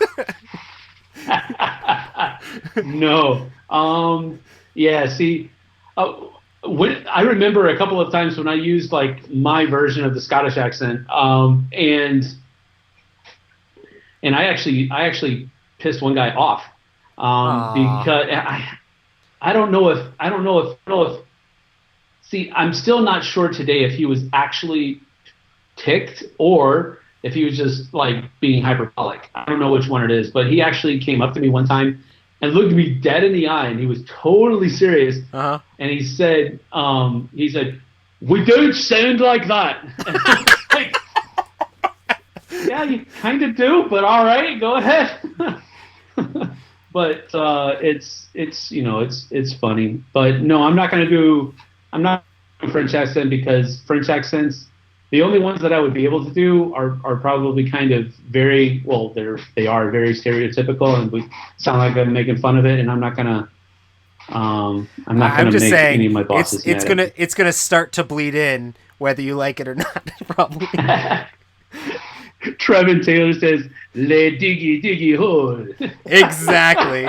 No. Yeah. See. I remember a couple of times when I used like my version of the Scottish accent, and I actually pissed one guy off because I don't know if see, I'm still not sure today if he was actually ticked or if he was just like being hyperbolic. I don't know which one it is, but he actually came up to me one time and looked me dead in the eye, and he was totally serious. And he said, "We don't sound like that." Like, yeah, you kind of do, but all right, go ahead. But it's funny. But no, I'm not doing French accent because French accents, the only ones that I would be able to do are probably kind of very, well, they are very stereotypical, and we sound like I'm making fun of it, and I'm not gonna make any of my bosses mad. It's gonna start to bleed in whether you like it or not, probably. Trevin Taylor says, "Le diggy diggy hole." Exactly.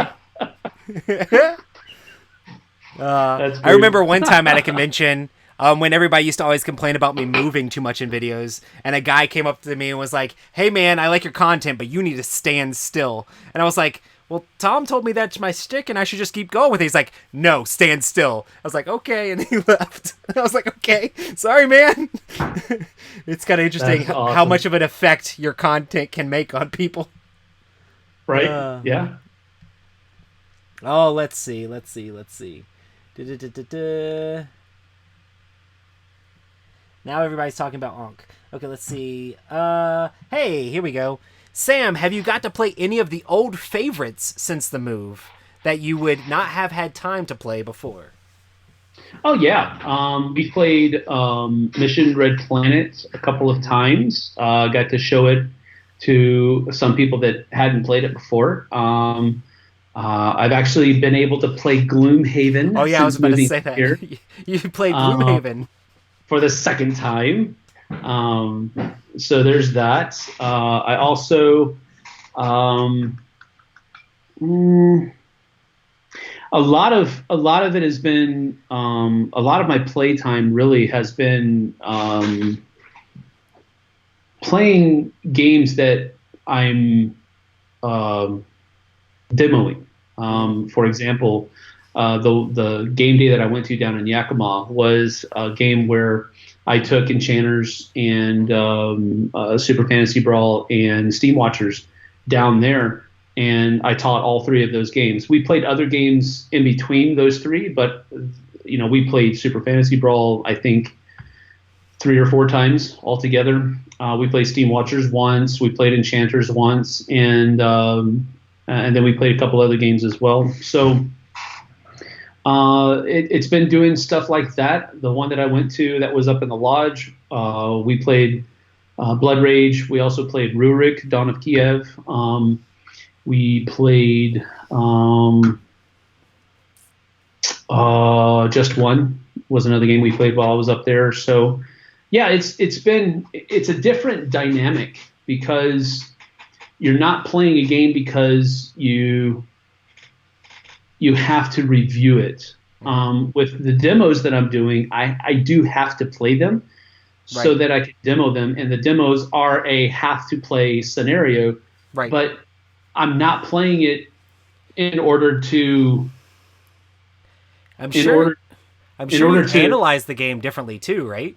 I remember one time at a convention, when everybody used to always complain about me moving too much in videos, and a guy came up to me and was like, "Hey man, I like your content, but you need to stand still." And I was like, well, Tom told me that's my stick and I should just keep going with it. He's like, no, stand still. I was like, okay. And he left. I was like, okay, sorry, man. It's kind of interesting Awesome. how much of an effect your content can make on people. Right. Yeah. Oh, let's see. Da-da-da-da-da. Now everybody's talking about Honk. Okay, let's see. Hey, here we go. Sam, have you got to play any of the old favorites since the move that you would not have had time to play before? Oh yeah. We played Mission Red Planet a couple of times. Got to show it to some people that hadn't played it before. I've actually been able to play Gloomhaven. Oh yeah, I was about to say that. Here, you played Gloomhaven for the second time. So there's that. I also a lot of it has been a lot of my playtime really has been playing games that I'm demoing. For example, the game day that I went to down in Yakima was a game where I took Enchanters and Super Fantasy Brawl and Steam Watchers down there, and I taught all three of those games. We played other games in between those three, but we played Super Fantasy Brawl, I think, 3 or 4 times altogether. We played Steam Watchers once, we played Enchanters once, and then we played a couple other games as well. So it's been doing stuff like that. The one that I went to that was up in the lodge, we played Blood Rage. We also played Rurik, Dawn of Kiev. We played Just One was another game we played while I was up there. So yeah, it's a different dynamic because you're not playing a game because you have to review it. With the demos that I'm doing, I do have to play them so that I can demo them, and the demos are a have to play scenario. Right. But I'm not playing it in order to. I'm sure you analyze the game differently too, right?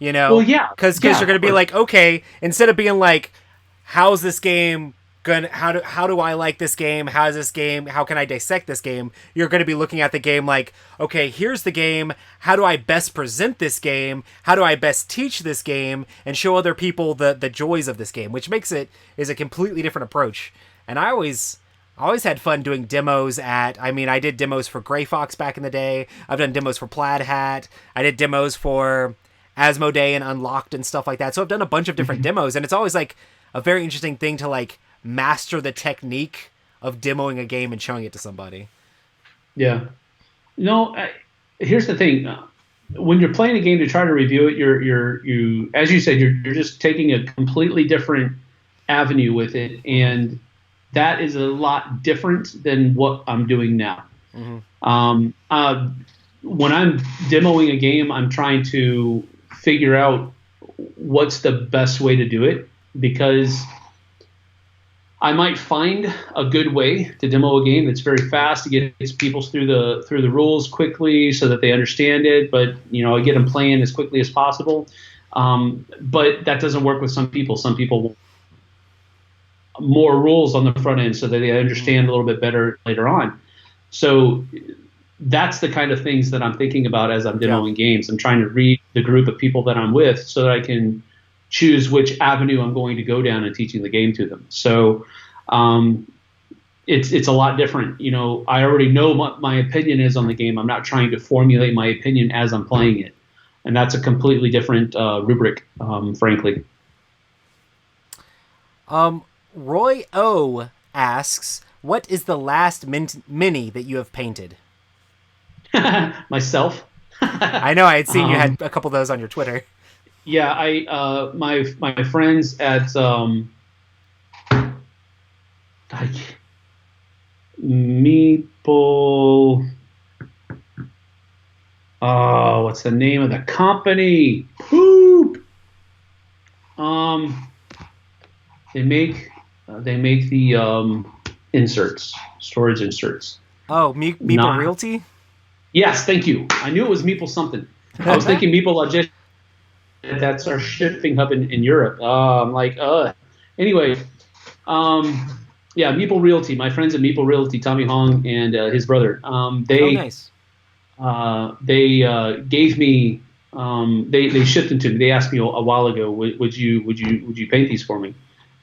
Well, yeah, because you're going to be like, okay, instead of being like, how's this game gonna? How do I like this game? How's this game? How can I dissect this game? You're going to be looking at the game like, okay, here's the game. How do I best present this game? How do I best teach this game and show other people the joys of this game? Which makes it is a completely different approach. And I always had fun doing demos I did demos for Gray Fox back in the day. I've done demos for Plaid Hat. I did demos for Asmodee and Unlocked and stuff like that. So I've done a bunch of different demos, and it's always like a very interesting thing to like master the technique of demoing a game and showing it to somebody. Yeah. Here's the thing. When you're playing a game to try to review it, you as you said, you're just taking a completely different avenue with it, and that is a lot different than what I'm doing now. Mm-hmm. When I'm demoing a game, I'm trying to figure out what's the best way to do it, because I might find a good way to demo a game that's very fast to get people through the rules quickly so that they understand it, but I get them playing as quickly as possible. But that doesn't work with some people. Some people want more rules on the front end so that they understand a little bit better later on. So that's the kind of things that I'm thinking about as I'm demoing games. I'm trying to read the group of people that I'm with so that I can choose which avenue I'm going to go down in teaching the game to them. So it's a lot different. I already know what my opinion is on the game. I'm not trying to formulate my opinion as I'm playing it. And that's a completely different rubric, frankly. Roy O asks, what is the last mini that you have painted? Myself. I know I had seen you had a couple of those on your Twitter. Yeah, my friends at Meeple. Oh, what's the name of the company? Coop. They make the storage inserts. Oh, Meeple Realty? Yes, thank you. I knew it was Meeple something. I was thinking Meeple Logistics. That's our shipping hub in Europe. I'm like, Anyway, yeah, Meeple Realty. My friends at Meeple Realty, Tommy Hong and his brother. Nice. They gave me. They shipped them to me. They asked me a while ago, would you paint these for me,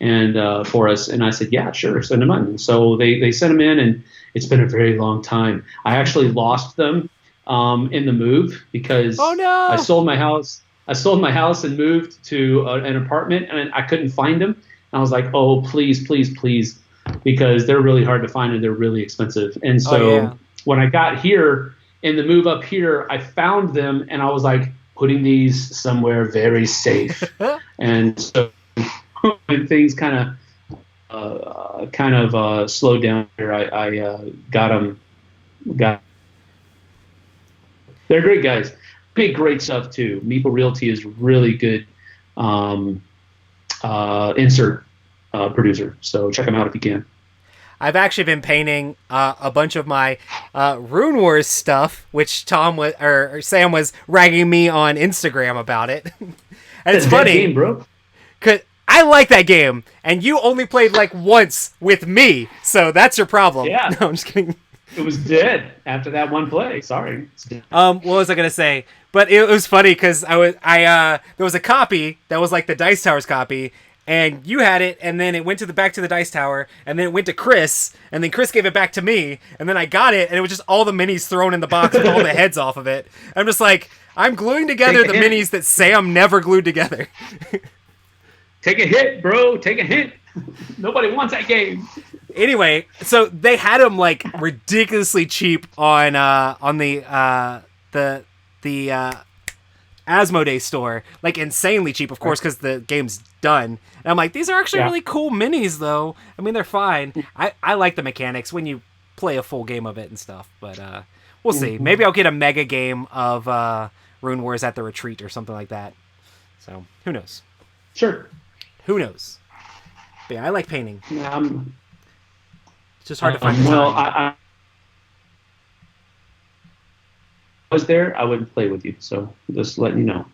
and for us? And I said, yeah, sure, send them in. And so they sent them in, and it's been a very long time. I actually lost them in the move because I sold my house. I sold my house and moved to an apartment, and I couldn't find them. And I was like, oh, please, please, please, because they're really hard to find and they're really expensive. And so when I got here in the move up here, I found them, and I was like, putting these somewhere very safe. And so when things kind of slowed down here, I got them. They're great guys. Big, great stuff too. Meeple Realty is really good insert producer. So check them out if you can. I've actually been painting a bunch of my Rune Wars stuff, which Sam was ragging me on Instagram about it. And it's funny, game, bro. Cause I like that game, and you only played like once with me, so that's your problem. Yeah, no, I'm just kidding. It was dead after that one play. Sorry. What was I gonna say? But it was funny because there was a copy that was like the Dice Towers copy. And you had it, and then it went back to the Dice Tower, and then it went to Chris, and then Chris gave it back to me, and then I got it, and it was just all the minis thrown in the box with all the heads off of it. I'm just like, I'm gluing together the minis that Sam never glued together. Take a hit, bro. Take a hit. Nobody wants that game. Anyway, so they had them like ridiculously cheap on the Asmodee store, like insanely cheap, of course, because the game's done. And I'm like, these are actually really cool minis, though. I mean, they're fine. I like the mechanics when you play a full game of it and stuff, but we'll see. Maybe I'll get a mega game of Rune Wars at the Retreat or something like that. So, who knows? Sure. Who knows? But yeah, I like painting. It's just hard to find the time. Well, I was there, I wouldn't play with you, so just letting you know.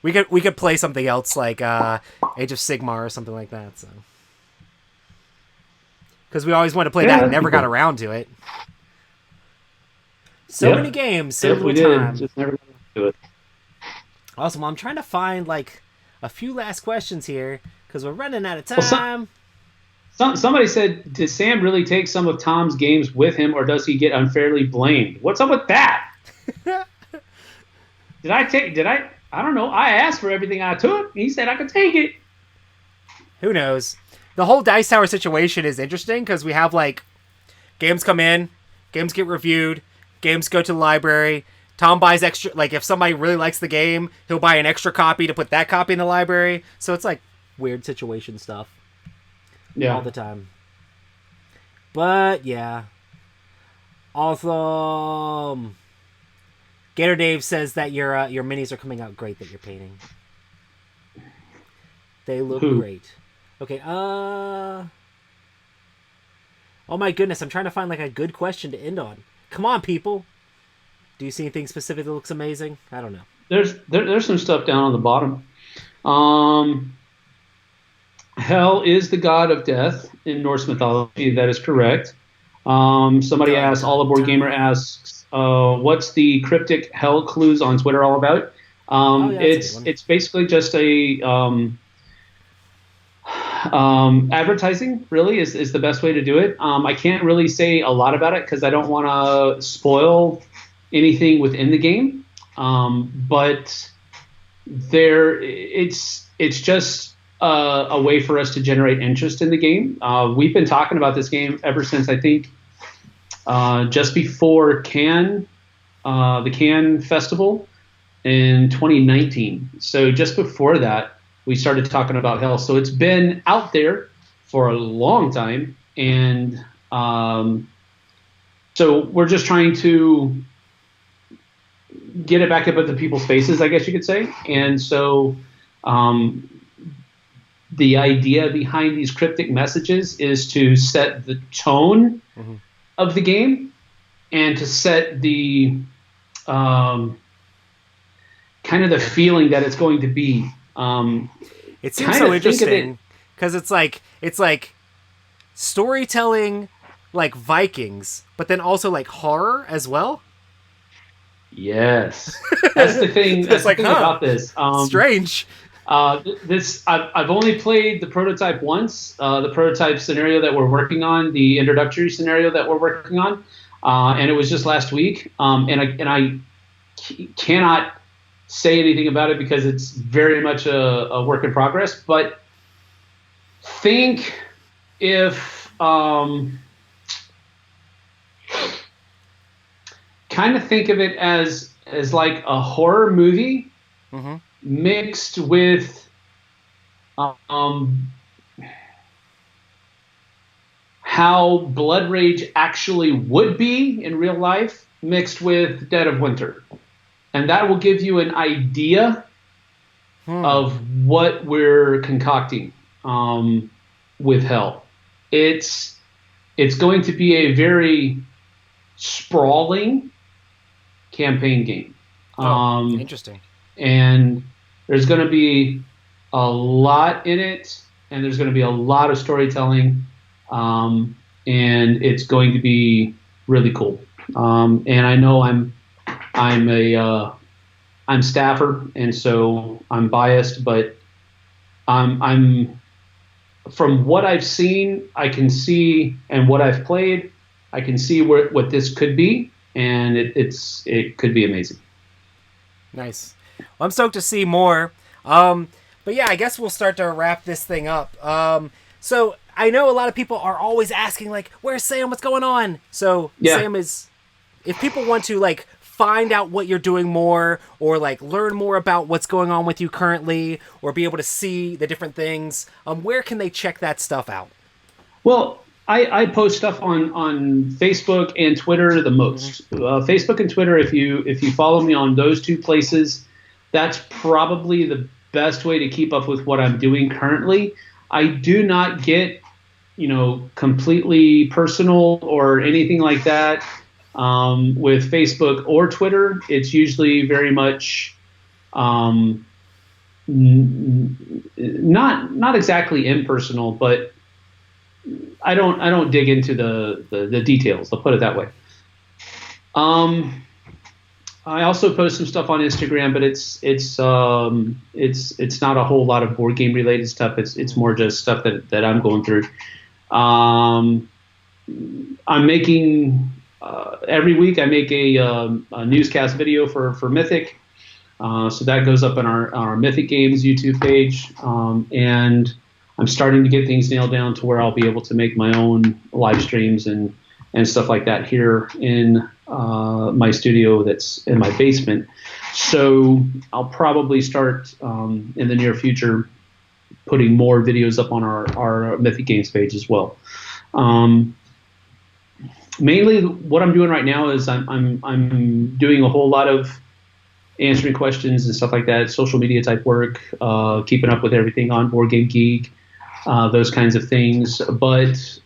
We could play something else like Age of Sigmar or something like that. So, because we always wanted to play that and never got around to it. So many games, so little time. Just never got around to it. Awesome. Well, I'm trying to find like a few last questions here because we're running out of time. Somebody said, did Sam really take some of Tom's games with him, or does he get unfairly blamed? What's up with that? I don't know. I asked for everything I took. He said I could take it. Who knows? The whole Dice Tower situation is interesting because we have like games come in, games get reviewed, games go to the library. Tom buys extra, like if somebody really likes the game, he'll buy an extra copy to put that copy in the library. So it's like weird situation stuff. Yeah. All the time. But yeah. Awesome. Gator Dave says that your minis are coming out great that you're painting. They look great. Okay, oh my goodness, I'm trying to find like a good question to end on. Come on, people. Do you see anything specific that looks amazing? I don't know. There's some stuff down on the bottom. Hell is the god of death in Norse mythology. That is correct. Somebody asked, All Aboard Gamer asks, what's the cryptic hell clues on Twitter all about? It's basically just a advertising, really, is the best way to do it. I can't really say a lot about it because I don't want to spoil anything within the game. But it's just a way for us to generate interest in the game. We've been talking about this game ever since, I think, just before the Cannes Festival in 2019. So just before that, we started talking about Hell. So it's been out there for a long time. And so we're just trying to get it back up into people's faces, I guess you could say. And so the idea behind these cryptic messages is to set the tone of the game and to set the kind of the feeling that it's going to be. It seems so interesting because it's like storytelling like Vikings, but then also like horror as well. Yes, that's the thing. That's the thing about this. Strange. I've only played the prototype once. The prototype scenario that we're working on, the introductory scenario that we're working on, and it was just last week. And I cannot say anything about it because it's very much a work in progress. But think if kind of think of it as like a horror movie mixed with how Blood Rage actually would be in real life mixed with Dead of Winter. And that will give you an idea of what we're concocting with Hell. It's going to be a very sprawling campaign game. Interesting. And there's going to be a lot in it, and there's going to be a lot of storytelling, and it's going to be really cool. And I know I'm staffer, and so I'm biased, but I'm from what I've seen, I can see, and what I've played, I can see what this could be, and it could be amazing. Nice. Well, I'm stoked to see more. But yeah, I guess we'll start to wrap this thing up. So I know a lot of people are always asking, like, where's Sam? What's going on? So yeah. Sam is, if people want to like find out what you're doing more, or like learn more about what's going on with you currently, or be able to see the different things, where can they check that stuff out? Well, I post stuff on Facebook and Twitter the most. Facebook and Twitter, if you follow me on those two places, that's probably the best way to keep up with what I'm doing currently. I do not get, completely personal or anything like that with Facebook or Twitter. It's usually very much not exactly impersonal, but I don't dig into the details. I'll put it that way. I also post some stuff on Instagram, but it's not a whole lot of board game related stuff. It's more just stuff that I'm going through. I'm making every week. I make a newscast video for Mythic, so that goes up on our Mythic Games YouTube page, and I'm starting to get things nailed down to where I'll be able to make my own live streams and stuff like that here in my studio that's in my basement. So I'll probably start in the near future putting more videos up on our Mythic Games page as well. Mainly what I'm doing right now is I'm doing a whole lot of answering questions and stuff like that, social media type work, keeping up with everything on Board Game Geek, those kinds of things. But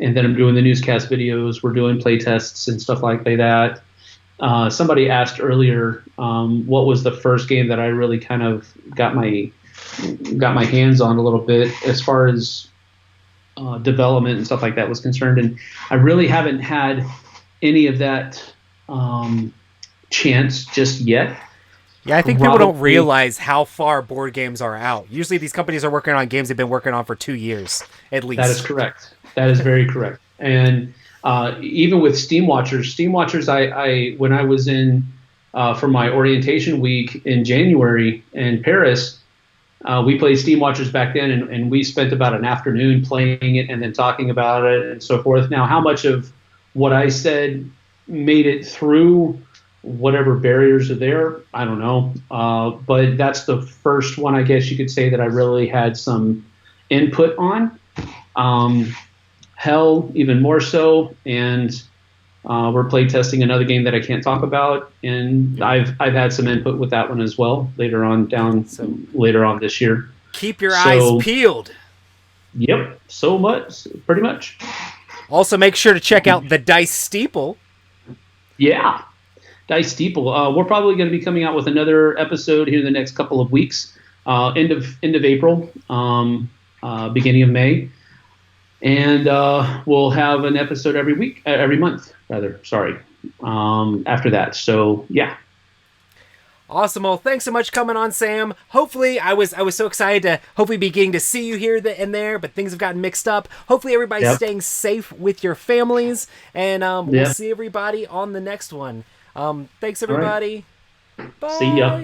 and then I'm doing the newscast videos. We're doing play tests and stuff like that. Somebody asked earlier, what was the first game that I really kind of got my hands on a little bit as far as development and stuff like that was concerned. And I really haven't had any of that chance just yet. Yeah, I think people don't realize how far board games are out. Usually these companies are working on games they've been working on for 2 years, at least. That is correct. That is very correct. And even with Steam Watchers, I when I was in for my orientation week in January in Paris, we played Steam Watchers back then, and we spent about an afternoon playing it and then talking about it and so forth. Now, how much of what I said made it through whatever barriers are there, I don't know. But that's the first one, I guess you could say, that I really had some input on. Hell, even more so, and we're playtesting another game that I can't talk about, and I've had some input with that one as well later on this year. Keep your eyes peeled. Yep, pretty much. Also, make sure to check out the Dice Steeple. Yeah, Dice Steeple. We're probably going to be coming out with another episode here in the next couple of weeks. End of April, beginning of May, and we'll have an episode every month. After that. So yeah. Awesome. Well, thanks so much for coming on, Sam. Hopefully, I was so excited to hopefully be getting to see you here and there, but things have gotten mixed up. Hopefully, everybody's staying safe with your families, and we'll see everybody on the next one. Thanks, everybody. Right. Bye. See ya.